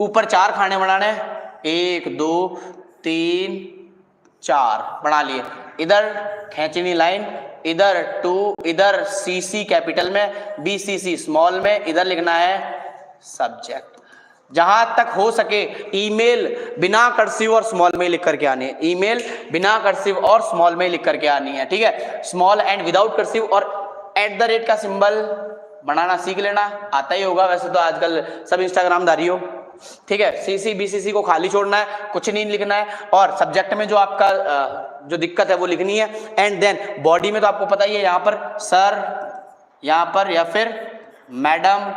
ऊपर 4 खाने बनाने हैं, 1 2 3 4 बना लिए। इधर खींचनी लाइन, इधर 2, इधर सीसी कैपिटल में, बीसीसी स्मॉल में, इधर लिखना है सब्जेक्ट। जहां तक हो सके ईमेल बिना कर्सिव और स्मॉल में लिख करके आनी है, ईमेल बिना कर्सिव और स्मॉल में लिख करके आनी है, ठीक है। स्मॉल एंड विदाउट कर्सिव और @ का सिंबल बनाना सीख लेना, आता ही होगा वैसे तो आजकल सब इंस्टाग्रामधारी हो, ठीक है। सीसी बीसीसी को खाली छोड़ना है, कुछ नहीं लिखना है। और सब्जेक्ट में जो आपका जो दिक्कत है वो लिखनी है। एंड देन बॉडी में तो आपको पता ही है, यहाँ पर सर, यहाँ पर या फिर मैडम,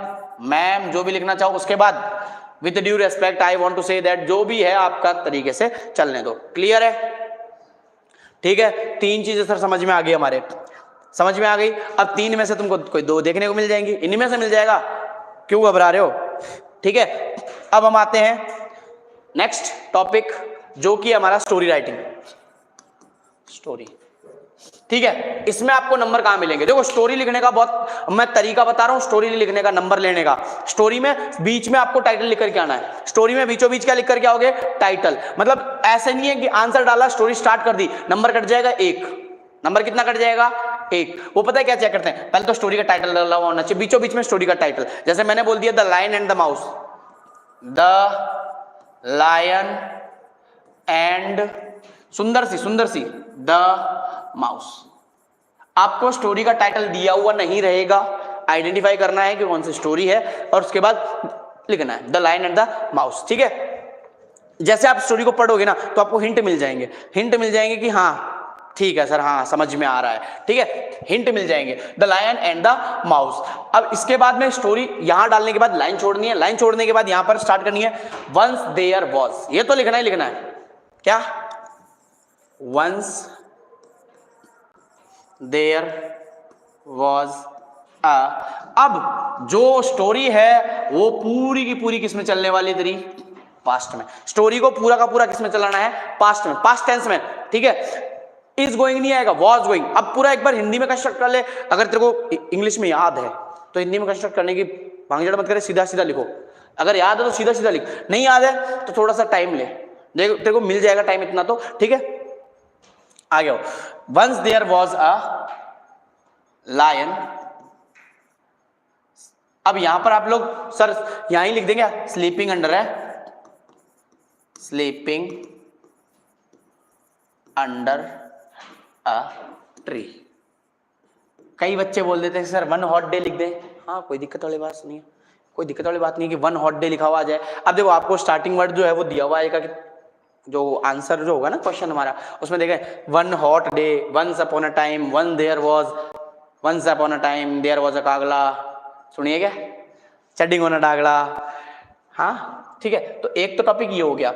मैम, जो भी लिखना चाहो। उसके बाद with due respect I want to say that, जो भी है आपका तरीके से चलने दो। क्लियर है, ठीक है। 3 चीजें सर समझ में आ गई, हमारे समझ में आ गई। अब 3 में से तुमको कोई 2 देखने को मिल जाएंगी, इन्हीं में से मिल जाएगा, क्यों घबरा रहे हो, ठीक है। अब हम आते हैं नेक्स्ट टॉपिक, जो कि हमारा स्टोरी राइटिंग, स्टोरी, ठीक है। इसमें आपको नंबर कहां मिलेंगे? देखो स्टोरी लिखने का बहुत मैं तरीका बता रहा हूं, स्टोरी लिखने का, नंबर लेने का। स्टोरी में बीच में आपको टाइटल लिख करके आना है। स्टोरी में बीचों बीच क्या लिख करके आओगे? टाइटल। मतलब ऐसे नहीं है कि आंसर डाला, स्टोरी स्टार्ट कर दी, नंबर कट जाएगा 1। नंबर कितना कट जाएगा? 1। वो पता है क्या चेक करते हैं? पहले तो स्टोरी का टाइटल डाला हुआ होना चाहिए, बीचों बीच में स्टोरी का टाइटल। जैसे मैंने बोल दिया the lion and the mouse, the lion and सुंदर सी द माउस। आपको स्टोरी का टाइटल दिया हुआ नहीं रहेगा, आइडेंटिफाई करना है कि कौन सी स्टोरी है, और उसके बाद लिखना है the lion and the mouse, ठीक है। जैसे आप स्टोरी को पढ़ोगे ना तो आपको हिंट मिल जाएंगे, हिंट मिल जाएंगे कि हाँ ठीक है सर, हाँ समझ में आ रहा है, ठीक है। हिंट मिल जाएंगे the lion and the mouse. अब इसके बाद में स्टोरी यहां डालने के बाद लाइन छोड़नी है, लाइन छोड़ने के बाद यहां पर स्टार्ट करनी है वंस देयर वाज। ये तो लिखना ही लिखना है, क्या? Once there was a. अब जो स्टोरी है वो पूरी की पूरी किस में चलने वाली तेरी? पास्ट में। स्टोरी को पूरा का पूरा किस में चलाना है? पास्ट में, पास्ट टेंस में, ठीक है। इज गोइंग नहीं आएगा, वॉज गोइंग। अब पूरा एक बार हिंदी में कंस्ट्रक्ट कर ले। अगर तेरे को इंग्लिश में याद है तो हिंदी में कंस्ट्रक्ट करने की भांगजड़ मत करे, सीधा सीधा लिखो। अगर याद है तो सीधा सीधा लिख, नहीं याद है तो थोड़ा सा टाइम ले, देखो तेरे को मिल जाएगा टाइम इतना तो, ठीक है। आ गया। Once there was a lion. अब यहां पर आप लोग सर यहां ही लिख देंगे, स्लीपिंग अंडर है, स्लीपिंग अंडर अ ट्री। कई बच्चे बोल देते हैं सर वन हॉट डे लिख दे। हाँ कोई दिक्कत वाली बात नहीं है, कोई दिक्कत वाली बात नहीं है कि वन हॉट डे लिखा हुआ आ जाए। अब देखो आपको स्टार्टिंग वर्ड जो है वो दिया हुआ आएगा, जो आंसर जो होगा ना क्वेश्चन हमारा, उसमें देखें one hot day, once upon a time, one there was, once upon a time there was a कागला। सुनिए क्या, चड्डिंग होना डागला। हाँ ठीक है, तो एक तो टॉपिक ये हो गया।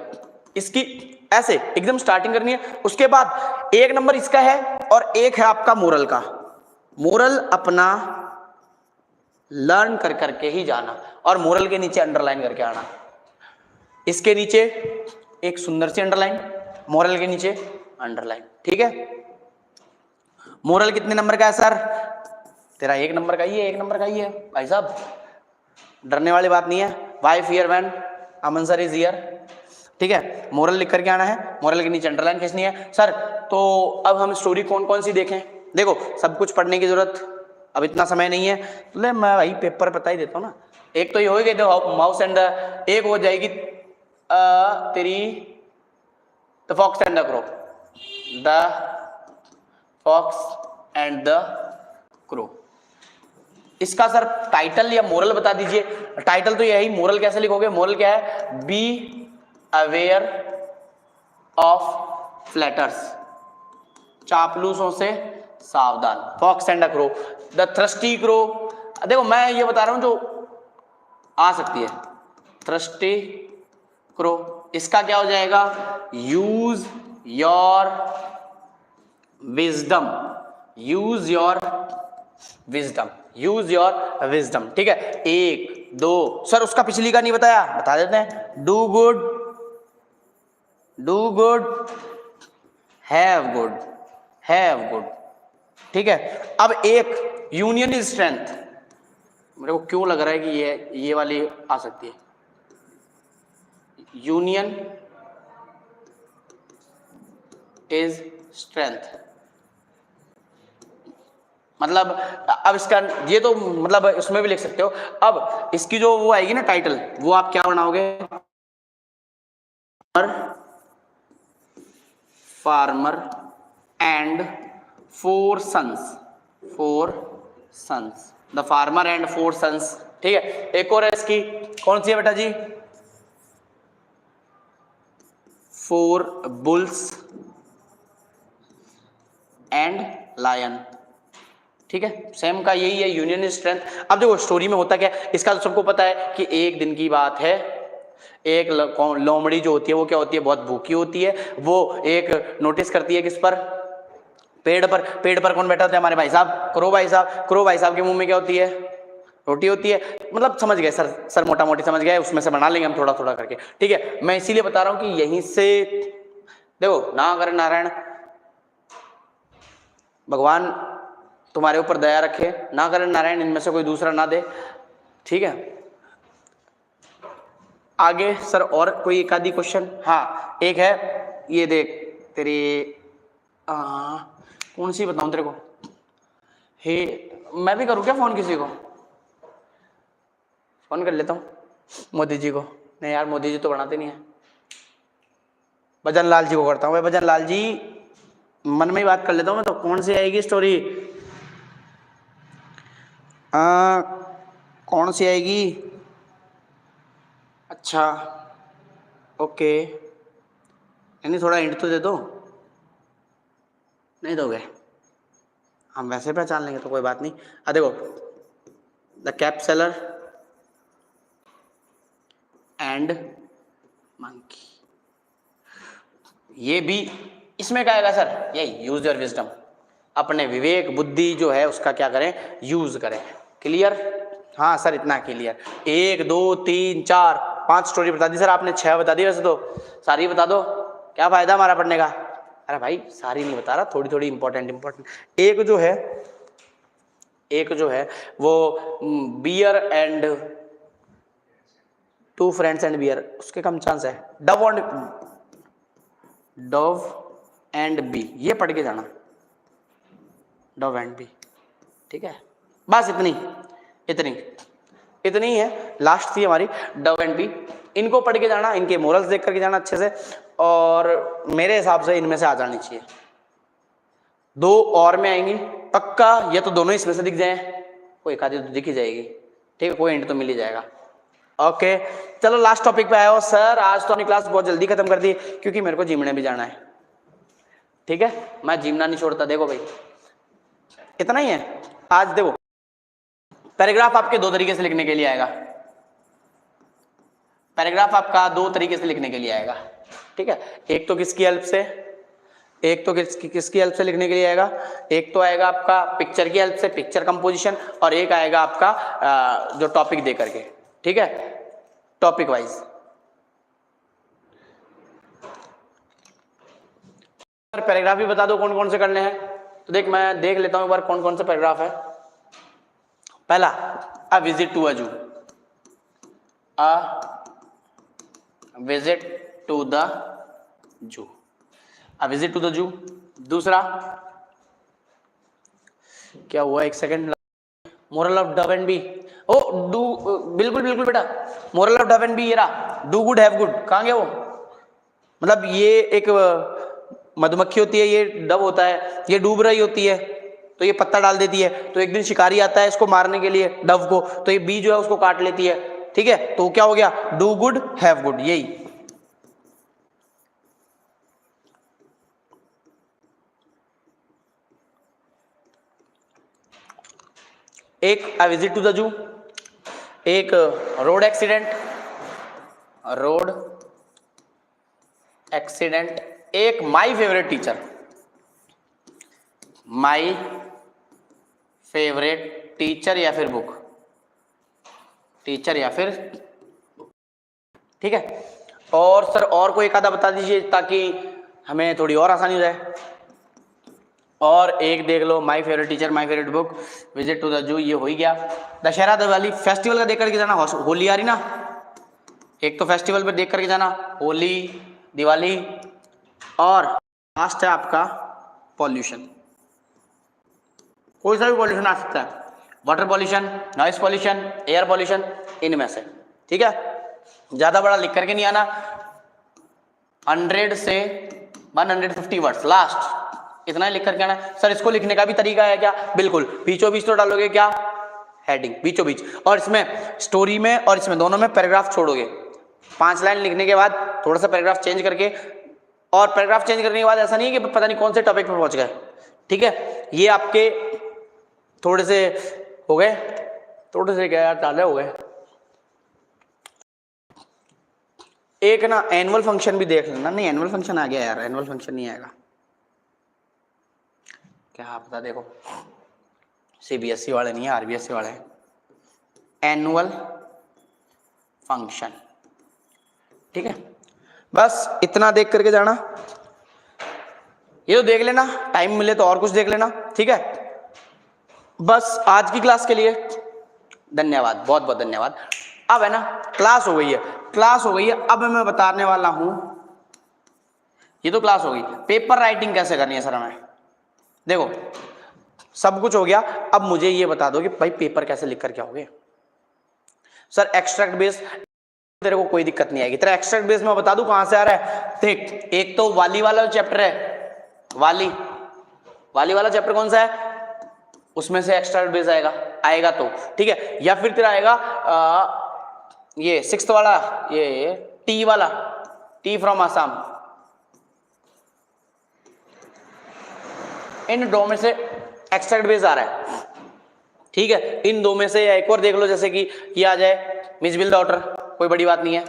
इसकी ऐसे एकदम स्टार्टिंग करनी है। उसके बाद 1 नंबर इसका है और 1 है आपका मोरल का। मोरल अपना लर्न कर करके ही जाना, और मोरल के नीचे अंडरलाइन करके आना। इसके नीचे एक सुंदर सी अंडरलाइन, मोरल के नीचे अंडरलाइन, ठीक है। मोरल कितने नंबर का है सर? तेरा 1 नंबर का ही है, 1 नंबर का ही है भाई साहब, डरने वाली बात नहीं है। Why fear when Aman sir is here, ठीक है। मोरल लिख करके आना है, मोरल के नीचे अंडरलाइन खींचनी है। सर तो अब हम स्टोरी कौन कौन सी देखें? देखो सब कुछ पढ़ने की जरूरत अब इतना समय नहीं है, तो ले मैं भाई पेपर बता ही देता हूँ ना। एक तो ये होगी माउस एंड, एक हो जाएगी तेरी the fox and the crow, the fox and the crow. इसका सर टाइटल या मोरल बता दीजिए। टाइटल तो यही, मोरल कैसे लिखोगे? मोरल क्या है? बी अवेयर ऑफ फ्लैटर्स, चापलूसों से सावधान। Fox and the crow, the thirsty crow. देखो मैं ये बता रहा हूं जो आ सकती है, थ्रस्टी क्रो। इसका क्या हो जाएगा? Use your wisdom, use your wisdom, use your wisdom, ठीक है। 1 2 सर उसका पिछली का नहीं बताया, बता देते हैं। Do good, do good, have good, have good, ठीक है। अब एक यूनियन इज स्ट्रेंथ, मेरे को क्यों लग रहा है कि ये वाली आ सकती है, यूनियन इज स्ट्रेंथ, मतलब अब इसका ये तो मतलब इसमें भी लिख सकते हो। अब इसकी जो वो आएगी ना टाइटल, वो आप क्या बनाओगे, farmer and 4 sons, 4 sons, the farmer and 4 sons, ठीक है। एक और है इसकी, कौन सी है बेटा जी, 4 बुल्स एंड लायन, ठीक है। सेम का यही है यूनियन इज स्ट्रेंथ। अब देखो स्टोरी में होता क्या है, इसका तो सबको पता है कि एक दिन की बात है, एक लोमड़ी जो होती है वो क्या होती है, बहुत भूखी होती है। वो एक नोटिस करती है किस पर, पेड़ पर। पेड़ पर कौन बैठा होता है, हमारे भाई साहब, क्रो भाई साहब। क्रो भाई साहब के मुंह में क्या होती है, रोटी होती है। मतलब समझ गए सर मोटा मोटी समझ गए, उसमें से बना लेंगे हम थोड़ा थोड़ा करके, ठीक है। मैं इसीलिए बता रहा हूं कि यहीं से देखो, ना करे नारायण, भगवान तुम्हारे ऊपर दया रखे, ना करे नारायण इनमें से कोई दूसरा ना दे, ठीक है। आगे सर और कोई एक आधी क्वेश्चन, हाँ एक है, ये देख तेरी कौन सी बताऊं तेरे को, हे मैं भी करूं क्या फोन, किसी को फोन कर लेता हूँ, मोदी जी को, नहीं यार मोदी जी तो बनाते नहीं है, भजन लाल जी को करता हूँ। भाई भजन लाल जी, मन में ही बात कर लेता हूँ मैं तो, कौन सी आएगी स्टोरी, कौन सी आएगी, अच्छा ओके, यानी थोड़ा हिंट तो दे दो, नहीं दोगे, हम वैसे पहचान लेंगे तो कोई बात नहीं। देखो, the cap seller and monkey, ये भी इसमें क्या आएगा सर, यही यूज योर विजडम, अपने विवेक बुद्धि जो है उसका क्या करें, यूज करें। क्लियर, हाँ सर इतना क्लियर। 1 2 3 4 5 स्टोरी बता दी सर आपने, 6 बता दी, वैसे तो सारी बता दो, क्या फायदा हमारा पढ़ने का। अरे भाई सारी नहीं बता रहा, थोड़ी थोड़ी इंपॉर्टेंट। एक जो है वो bear and 2 friends and bear, उसके कम चांस है। डव एंड बी, ये पढ़ के जाना, डव एंड बी, ठीक है। बस इतनी है, लास्ट थी हमारी डव एंड बी। इनको पढ़ के जाना, इनके मोरल्स देख करके जाना अच्छे से, और मेरे हिसाब से इनमें से आ जानी चाहिए। 2 और में आएंगी पक्का, या तो दोनों इसमें से दिख जाए, कोई एक आधी तो दिख ही जाएगी, ठीक है, कोई हिंट तो मिल ही जाएगा। ओके चलो लास्ट टॉपिक पे आए हो सर, आज तो अपनी क्लास बहुत जल्दी खत्म कर दी क्योंकि मेरे को जिमने भी जाना है, ठीक है, मैं जिमना नहीं छोड़ता। देखो भाई इतना ही है आज। देखो पैराग्राफ आपके 2 तरीके से लिखने के लिए आएगा, पैराग्राफ आपका 2 तरीके से लिखने के लिए आएगा, ठीक है। एक तो किसकी हेल्प से, किसकी हेल्प से लिखने के लिए आएगा, एक तो आएगा आपका पिक्चर की हेल्प से, पिक्चर कंपोजिशन, और एक आएगा आपका जो टॉपिक दे करके, ठीक है, टॉपिक वाइज। पैराग्राफ भी बता दो कौन कौन से करने हैं, तो देख मैं देख लेता हूं एक बार कौन कौन से पैराग्राफ है। पहला, अ विजिट टू अ जू, अ विजिट टू द जू, अ विजिट टू द जू। दूसरा क्या हुआ, एक second, moral of dove and bee, oh do, बिल्कुल बिल्कुल बेटा, moral of dove and bee ये रहा, डू गुड हैव गुड, कहां गया वो, मतलब ये एक मधुमक्खी होती है, ये डव होता है, ये डूब रही होती है तो ये पत्ता डाल देती है, तो एक दिन शिकारी आता है इसको मारने के लिए डव को, तो ये बी जो है उसको काट लेती है, ठीक है, तो क्या हो गया, डू गुड हैव गुड, यही। एक अ विजिट टू द जू, एक रोड एक्सीडेंट, एक माई फेवरेट टीचर या फिर बुक, ठीक है। और सर और कोई एक आधा बता दीजिए ताकि हमें थोड़ी और आसानी हो जाए। और एक देख लो my favourite teacher my favourite book, visit to the zoo, ये हो ही गया। दशहरा दिवाली फेस्टिवल का देख करके जाना, होली आ रही ना, एक तो फेस्टिवल पे देख करके जाना, होली दिवाली। और लास्ट है आपका पॉल्यूशन, कोई सा भी पॉल्यूशन आ सकता है, water pollution, noise pollution, air pollution, इनमें से, ठीक है। ज्यादा बड़ा लिख करके नहीं आना, 100 से 150 वर्ड्स लास्ट, इतना ही लिख करके आना। सर इसको लिखने का भी तरीका है क्या? बिल्कुल, बीचों बीच तो डालोगे क्या, हेडिंग बीचों बीच, और इसमें स्टोरी में और इसमें दोनों में पैराग्राफ छोड़ोगे। 5 लाइन लिखने के बाद थोड़ा सा पैराग्राफ चेंज करके, और पैराग्राफ चेंज करने के बाद ऐसा नहीं है कि पता नहीं कौन से टॉपिक पर पहुंच गए, ठीक है। ये आपके थोड़े से हो गए, थोड़े से क्या यार, ज्यादा हो गए। एक ना एनुअल फंक्शन भी देख लेना, नहीं एनुअल फंक्शन आ गया यार, एनुअल फंक्शन नहीं आएगा क्या पता, देखो सीबीएसई वाले नहीं है, आरबीएसई वाले हैं। एनुअल फंक्शन, ठीक है, बस इतना देख करके जाना। ये तो देख लेना, टाइम मिले तो और कुछ देख लेना, ठीक है। बस आज की क्लास के लिए धन्यवाद, बहुत बहुत धन्यवाद। अब है ना क्लास हो गई है, क्लास हो गई है, अब मैं बताने वाला हूं, ये तो क्लास हो गई, पेपर राइटिंग कैसे करनी है सर हमें। देखो सब कुछ हो गया, अब मुझे ये बता दो कि भाई पेपर कैसे लिख कर क्या होगे। सर एक्सट्रैक्ट बेस तेरे को कोई दिक्कत नहीं आएगी, तेरा एक्सट्रैक्ट बेस मैं बता दूं कहां से आ रहा है। देख एक तो वाली वाला चैप्टर है, वाली वाला चैप्टर कौन सा है, उसमें से एक्सट्रैक्ट बेस आएगा तो ठीक है, या फिर तेरा आएगा ये 6th वाला, ये टी वाला, टी फ्रॉम आसाम, इन दो में से एक्सट्रैक्ट बेस आ रहा है, ठीक है। इन दो में से या एक और देख लो, जैसे कि ये आ जाए मिसबिल डॉटर, कोई बड़ी बात नहीं है,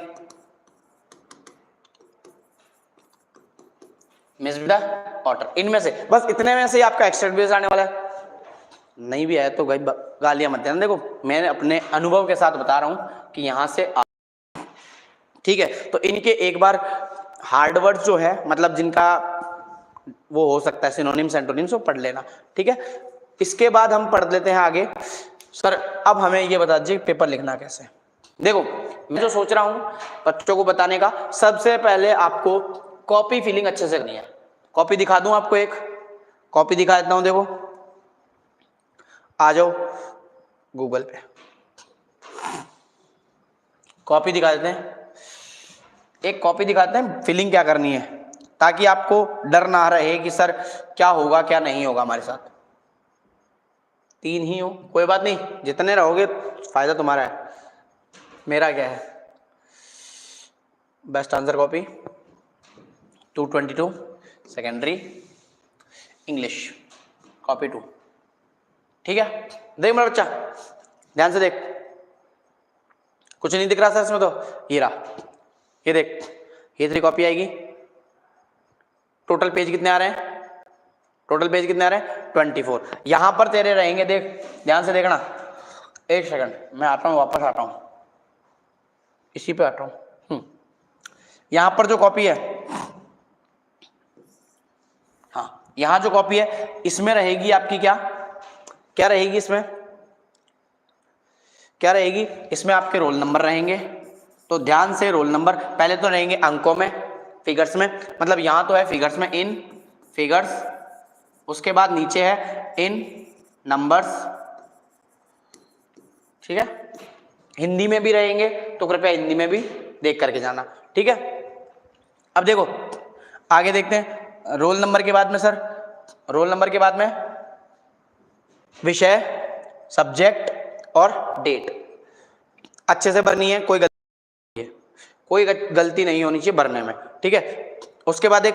मिसबिल डॉटर, इनमें से बस इतने में से आपका एक्सट्रैक्ट बेस आने वाला है। नहीं भी आया तो भाई गालियां मत देना, देखो मैंने अपने अनुभव के साथ बता रहा हूं कि यहां से ठीक है। तो इनके एक बार हार्ड वर्ड जो है, मतलब जिनका वो हो सकता है सिनोनिम्स एंटोनिम्स, वो पढ़ लेना, ठीक है। इसके बाद हम पढ़ लेते हैं आगे। सर अब हमें ये बता दीजिए पेपर लिखना कैसे। देखो मैं जो सोच रहा हूं बच्चों को बताने का, सबसे पहले आपको कॉपी फिलिंग अच्छे से करनी है। कॉपी दिखा दूं आपको, एक कॉपी दिखा देता हूं, देखो आ जाओ गूगल पे, कॉपी दिखा देते हैं, एक कॉपी दिखाते हैं फिलिंग क्या करनी है, ताकि आपको डर ना रहे कि सर क्या होगा क्या नहीं होगा हमारे साथ। 3 ही हो, कोई बात नहीं, जितने रहोगे फायदा तुम्हारा है, मेरा क्या है। Best answer copy 222 secondary English copy 2, ठीक है। देख मेरा बच्चा ध्यान से देख, कुछ नहीं दिख रहा सर इसमें, तो ये रहा, ये देख, ये तेरी कॉपी आएगी। टोटल पेज कितने आ रहे हैं, टोटल पेज कितने आ रहे हैं 24। यहां पर तेरे रहेंगे, देख ध्यान से देखना, 1 सेकंड मैं आता हूं, वापस आता हूं, इसी पे आता हूं। यहां पर जो कॉपी है, हाँ यहां जो कॉपी है इसमें रहेगी आपकी क्या रहेगी, इसमें क्या रहेगी, इसमें आपके रोल नंबर रहेंगे। तो ध्यान से रोल नंबर पहले तो रहेंगे अंकों में, फिगर्स में, मतलब यहां तो है फिगर्स में, इन फिगर्स, उसके बाद नीचे है इन नंबर्स, ठीक है। हिंदी में भी रहेंगे तो कृपया हिंदी में भी देख करके जाना, ठीक है। अब देखो आगे देखते हैं, रोल नंबर के बाद में सर, रोल नंबर के बाद में विषय, सब्जेक्ट और डेट अच्छे से भरनी है, कोई गलती नहीं होनी चाहिए भरने में, ठीक है। उसके बाद एक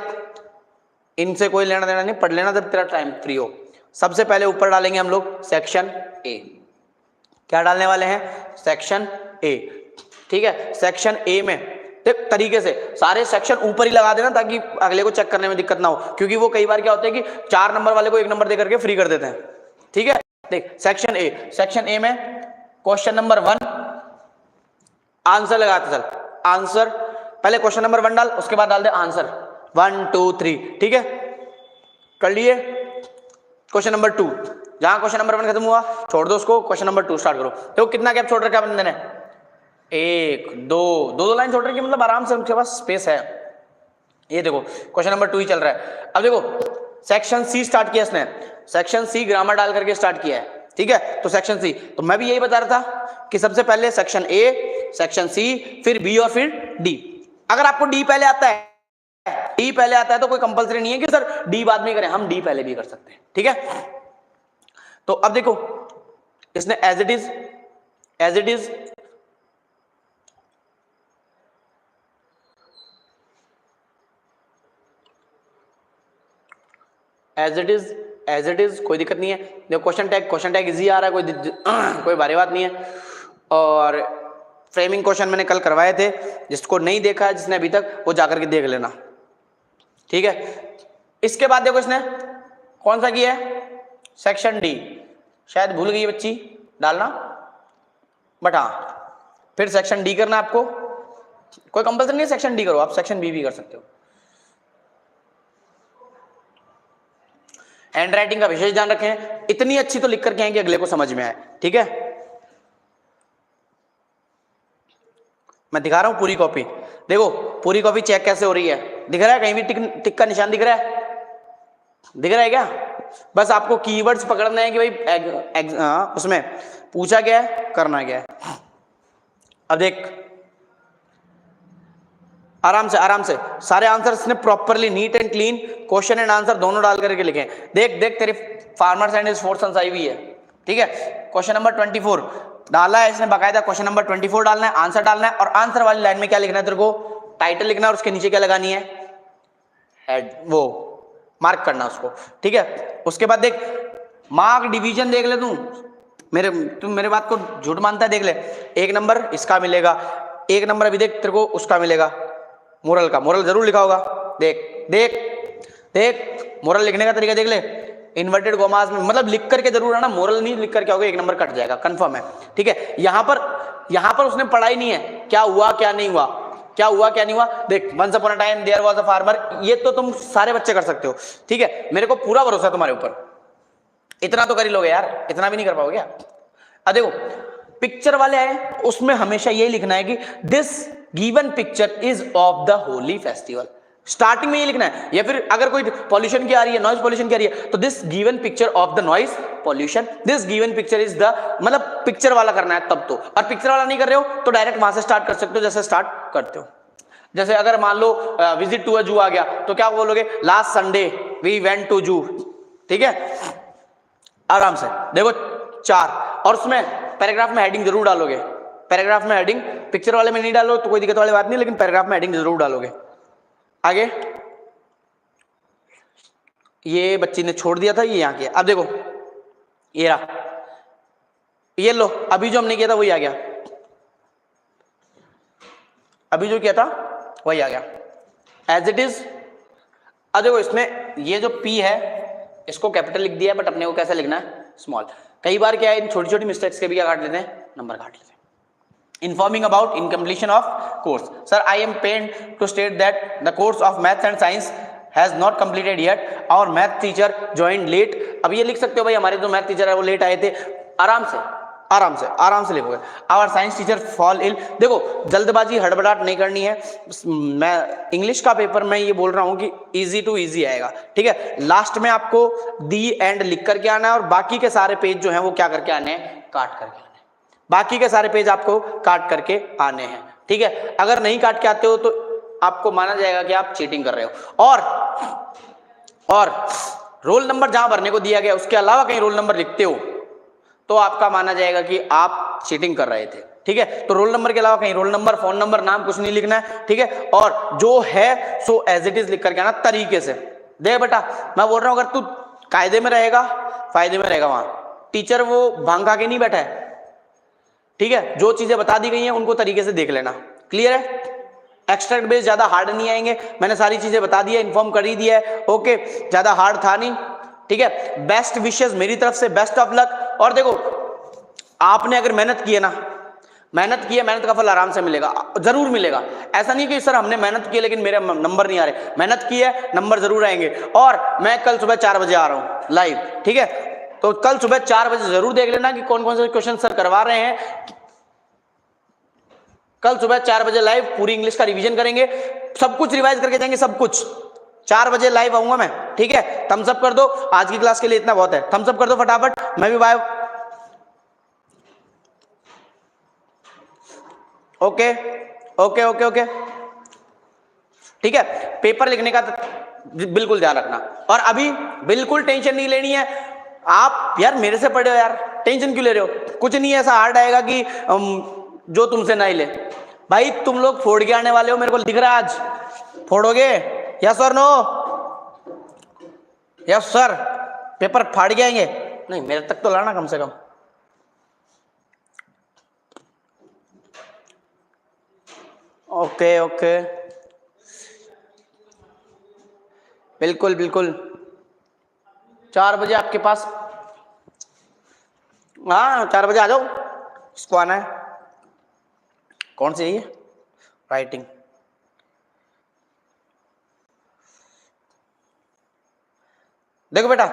इनसे कोई लेना देना नहीं, पढ़ लेना जब तेरा टाइम फ्री हो। सबसे पहले ऊपर डालेंगे हम लोग सेक्शन ए, क्या डालने वाले हैं, सेक्शन ए, ठीक है। सेक्शन ए में देख तरीके से सारे सेक्शन ऊपर ही लगा देना, ताकि अगले को चेक करने में दिक्कत ना हो, क्योंकि वो कई बार क्या होता है कि 4 नंबर वाले को 1 नंबर दे करके फ्री कर देते हैं, ठीक है। देख सेक्शन ए, सेक्शन ए में क्वेश्चन नंबर 1 आंसर लगाते चल, आंसर पहले क्वेश्चन नंबर 1 डाल, उसके बाद डाल दे आंसर 1 2 3, ठीक है, कर लिए। क्वेश्चन नंबर 2, जहां क्वेश्चन नंबर 1 खत्म हुआ छोड़ दो उसको, क्वेश्चन नंबर 2 स्टार्ट करो। देखो कितना गैप छोड़ रखा है बंदे ने, 1 2 लाइन छोड़ रखी है, मतलब आराम से उनके पास स्पेस है। ये देखो क्वेश्चन नंबर 2 ही चल रहा है। अब देखो सेक्शन सी स्टार्ट किया इसने, सेक्शन सी ग्रामर डाल करके स्टार्ट किया है, ठीक है। तो सेक्शन सी, तो मैं भी यही बता रहा था कि सबसे पहले सेक्शन ए, सेक्शन सी, फिर बी और फिर डी। अगर आपको डी पहले आता है, डी पहले आता है तो कोई कंपलसरी नहीं है कि सर डी बाद में करें, हम डी पहले भी कर सकते हैं, ठीक है। तो अब देखो इसने as it is as it is as it is कोई दिक्कत नहीं है। देखो क्वेश्चन टैग इजी आ रहा है, कोई भारी बात नहीं है। और फ्रेमिंग क्वेश्चन मैंने कल करवाए थे, जिसको नहीं देखा है जिसने अभी तक, वो जाकर के देख लेना, ठीक है। इसके बाद देखो इसने कौन सा किया है, सेक्शन डी, शायद भूल गई बच्ची डालना, बट हाँ फिर सेक्शन डी करना आपको, कोई कंपल्सरी नहीं सेक्शन डी करो, आप सेक्शन बी भी कर सकते हो। हैंड राइटिंग का विशेष ध्यान रखें, इतनी अच्छी तो लिख करके आएंगे अगले को समझ में आए, ठीक है। मैं दिखा रहा हूं पूरी कॉपी, देखो पूरी कॉपी चेक कैसे हो रही है, दिख रहा है कहीं भी टिक का निशान दिख रहा है, दिख रहा है क्या? बस आपको कीवर्ड्स पकड़ना है कि भाई उसमें पूछा गया है, करना क्या है। अब देख आराम से सारे आंसर्स ने properly neat and clean question and answer दोनों डाल करके लिखे। देख तेरे farmers and his four sons आई हुई है, ठीक है। क्वेश्चन नंबर 24 डाला है इसने बाकायदा, क्वेश्चन नंबर 24 डालना है, आंसर डालना है, और आंसर वाली लाइन में क्या लिखना है तेरे को, टाइटल लिखना है, और उसके नीचे क्या लगानी है, हेड, वो मार्क करना उसको, ठीक है। उसके बाद देख मार्क डिवीजन देख ले, तुम मेरे बात को झूठ मानता है, देख ले 1 नंबर इसका मिलेगा, 1 नंबर अभी देख तेरे को उसका मिलेगा, मोरल का, मोरल जरूर लिखा होगा, देख मोरल लिखने का तरीका देख ले, इन्वर्टेड कॉमास में, मतलब लिख करके जरूर है ना, मोरल नहीं लिख करके आओगे 1 नंबर कट जाएगा, कंफर्म है, ठीक है। यहां पर उसने पढ़ाई नहीं है, क्या हुआ क्या नहीं हुआ, क्या हुआ क्या नहीं हुआ। देख once upon a time there was a farmer, ये तो तुम सारे बच्चे कर सकते हो, ठीक है। मेरे को पूरा भरोसा है तुम्हारे ऊपर, इतना तो कर ही लोगे यार, इतना भी नहीं कर पाओगे क्या। अब देखो पिक्चर वाले आए, उसमें हमेशा यही लिखना है कि this given picture is of the Holi festival, starting में ये लिखना है। या फिर अगर कोई पॉल्यूशन की आ रही है, नॉइज पॉल्यूशन की आ रही है, तो this given picture of the noise pollution, this given picture is the, मतलब पिक्चर वाला करना है तब तो। और पिक्चर वाला नहीं कर रहे हो तो डायरेक्ट वहां से स्टार्ट कर सकते हो, जैसे स्टार्ट करते हो। जैसे अगर मान लो विजिट टू अ जू आ गया, तो क्या बोलोगे, last Sunday we went to zoo, ठीक है। आराम से देखो 4, और उसमें पैराग्राफ में हेडिंग जरूर डालोगे, पैराग्राफ में हेडिंग, पिक्चर वाले में नहीं डालो तो कोई दिक्कत वाली बात नहीं, लेकिन पैराग्राफ में हेडिंग जरूर डालोगे। आगे ये बच्ची ने छोड़ दिया था, ये यहाँ किया। अब देखो ये रहा, ये लो, अभी जो हमने किया था वही आ गया, अभी जो किया था वही आ गया, एज इट इज। अब देखो इसमें ये जो P है इसको कैपिटल लिख दिया है, बट अपने को कैसे लिखना है, स्मॉल। कई बार क्या है, इन छोटी छोटी मिस्टेक्स के भी क्या काट लेते हैं, नंबर काट लेते हैं। Informing about incompletion of course. Sir, I am pained to state that the course of maths and science has not completed yet. Our math teacher joined late. अब ये लिख सकते हो भाई, हमारे जो मैथ टीचर है वो लेट आए थे। आराम से लिखोगे। Our science teacher fall ill. देखो जल्दबाजी हड़बड़ाहट नहीं करनी है। मैं इंग्लिश का पेपर में ये बोल रहा हूँ कि इजी टू इजी आएगा, ठीक है। लास्ट में आपको दी एंड लिख करके आना है, और बाकी के सारे पेज जो हैं वो क्या करके आने हैं, काट करके, बाकी के सारे पेज आपको काट करके आने हैं, ठीक है। अगर नहीं काट के आते हो तो आपको माना जाएगा कि आप चीटिंग कर रहे हो। और रोल नंबर जहां भरने को दिया गया उसके अलावा कहीं रोल नंबर लिखते हो तो आपका माना जाएगा कि आप चीटिंग कर रहे थे, ठीक है। तो रोल नंबर के अलावा कहीं रोल नंबर, फोन नंबर, नाम कुछ नहीं लिखना है, ठीक है। और जो है सो एज इट इज लिख करके आना तरीके से। देख बेटा मैं बोल रहा हूं, अगर तू कायदे में रहेगा, फायदे में रहेगा। वहां टीचर वो भांग खा के नहीं बैठा है, ठीक है। जो चीजें बता दी गई हैं उनको तरीके से देख लेना, क्लियर है। एक्सट्रैक्ट बेस ज्यादा हार्ड नहीं आएंगे, मैंने सारी चीजें बता दी है, इन्फॉर्म कर ही दिया है, ओके, ज्यादा हार्ड था नहीं, ठीक है। बेस्ट विशेस मेरी तरफ से, बेस्ट ऑफ लक। और देखो आपने अगर मेहनत की है ना, मेहनत की है, मेहनत का फल आराम से मिलेगा, जरूर मिलेगा। ऐसा नहीं कि सर हमने मेहनत की है लेकिन मेरे नंबर नहीं आ रहे, मेहनत की है, नंबर जरूर आएंगे। और मैं कल सुबह 4 बजे आ रहा हूं लाइव, ठीक है, तो कल सुबह 4 बजे जरूर देख लेना कि कौन कौन से क्वेश्चन सर करवा रहे हैं। कल सुबह 4 बजे लाइव पूरी इंग्लिश का रिवीजन करेंगे, सब कुछ रिवाइज करके जाएंगे, सब कुछ। 4 बजे लाइव आऊंगा मैं, ठीक है। थम्स अप कर दो, आज की क्लास के लिए इतना बहुत है, थम्स अप कर दो फटाफट, मैं भी bye. Okay okay okay okay, ठीक है। पेपर लिखने का बिल्कुल ध्यान रखना, और अभी बिल्कुल टेंशन नहीं लेनी है। आप यार मेरे से पढ़े हो यार, टेंशन क्यों ले रहे हो? कुछ नहीं ऐसा हार्ड आएगा कि जो तुमसे ना ही ले। भाई तुम लोग फोड़ के आने वाले हो, मेरे को दिख रहा है आज। फोड़ोगे? यस और नो? Yes sir. पेपर फाड़ के आएंगे? नहीं, मेरे तक तो लाना कम से कम। ओके ओके, बिल्कुल बिल्कुल। 4 बजे आपके पास, हाँ 4 बजे आ जाओ। इसको आना है, कौन सी है ये? राइटिंग। देखो बेटा,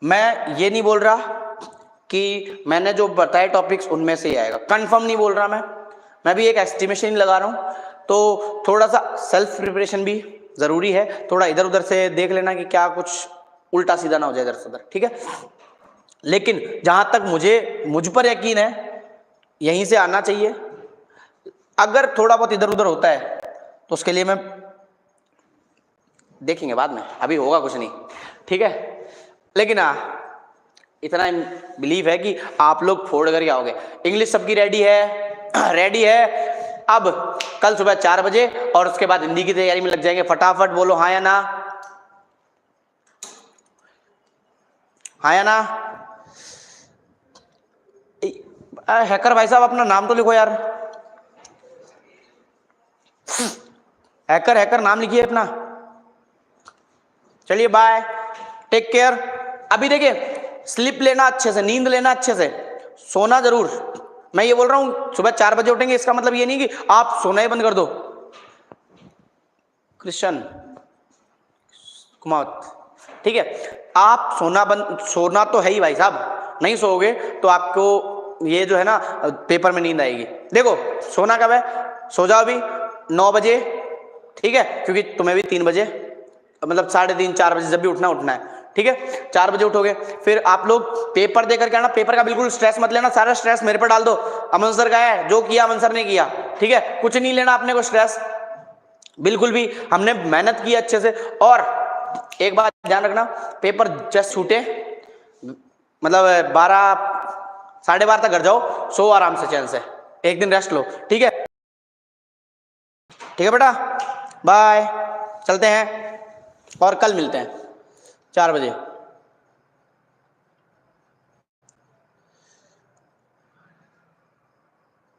मैं ये नहीं बोल रहा कि मैंने जो बताए टॉपिक्स उनमें से ही आएगा, कंफर्म नहीं बोल रहा मैं भी एक एस्टिमेशन लगा रहा हूं। तो थोड़ा सा सेल्फ प्रिपरेशन भी जरूरी है, थोड़ा इधर उधर से देख लेना कि क्या कुछ उल्टा सीधा ना हो जाए इधर से उधर, ठीक है। लेकिन जहां तक मुझ पर यकीन है, यहीं से आना चाहिए। अगर थोड़ा बहुत इधर उधर होता है तो उसके लिए मैं देखेंगे बाद में, अभी होगा कुछ नहीं, ठीक है। लेकिन इतना बिलीव है कि आप लोग फोड़ कर आओगे। इंग्लिश सबकी रेडी है? रेडी है। अब कल सुबह 4 बजे, और उसके बाद हिंदी की तैयारी में लग जाएंगे। फटाफट बोलो हाँ या ना, हाँ या ना। हैकर भाई साहब अपना नाम तो लिखो यार, हैकर नाम लिखिए अपना। चलिए बाय, टेक केयर। अभी देखिए, स्लिप लेना अच्छे से, नींद लेना अच्छे से, सोना जरूर। मैं ये बोल रहा हूं सुबह 4 बजे उठेंगे, इसका मतलब ये नहीं कि आप सोना ही बंद कर दो। क्रिश्चियन कुमावत, ठीक है। आप सोना तो है ही भाई साहब, नहीं सोओगे तो आपको ये जो है ना पेपर में नींद आएगी। देखो सोना कब है? सो जाओ अभी 9 बजे, ठीक है, क्योंकि तुम्हें भी 3 बजे, मतलब 3:30 4 बजे जब भी उठना है, ठीक है। 4 बजे उठोगे, फिर आप लोग पेपर देकर के आना। पेपर का बिल्कुल स्ट्रेस मत लेना, सारा स्ट्रेस मेरे पर डाल दो। अमन सर का है, जो किया अमन सर ने किया, ठीक है। कुछ नहीं लेना अपने को स्ट्रेस, बिल्कुल भी। हमने मेहनत की अच्छे से। और एक बात ध्यान रखना, पेपर जस्ट छूटे, मतलब 12 साढ़े 12 तक घर जाओ, सो आराम से चैन से, एक दिन रेस्ट लो, ठीक है। ठीक है बेटा, बाय, चलते हैं और कल मिलते हैं 4 बजे।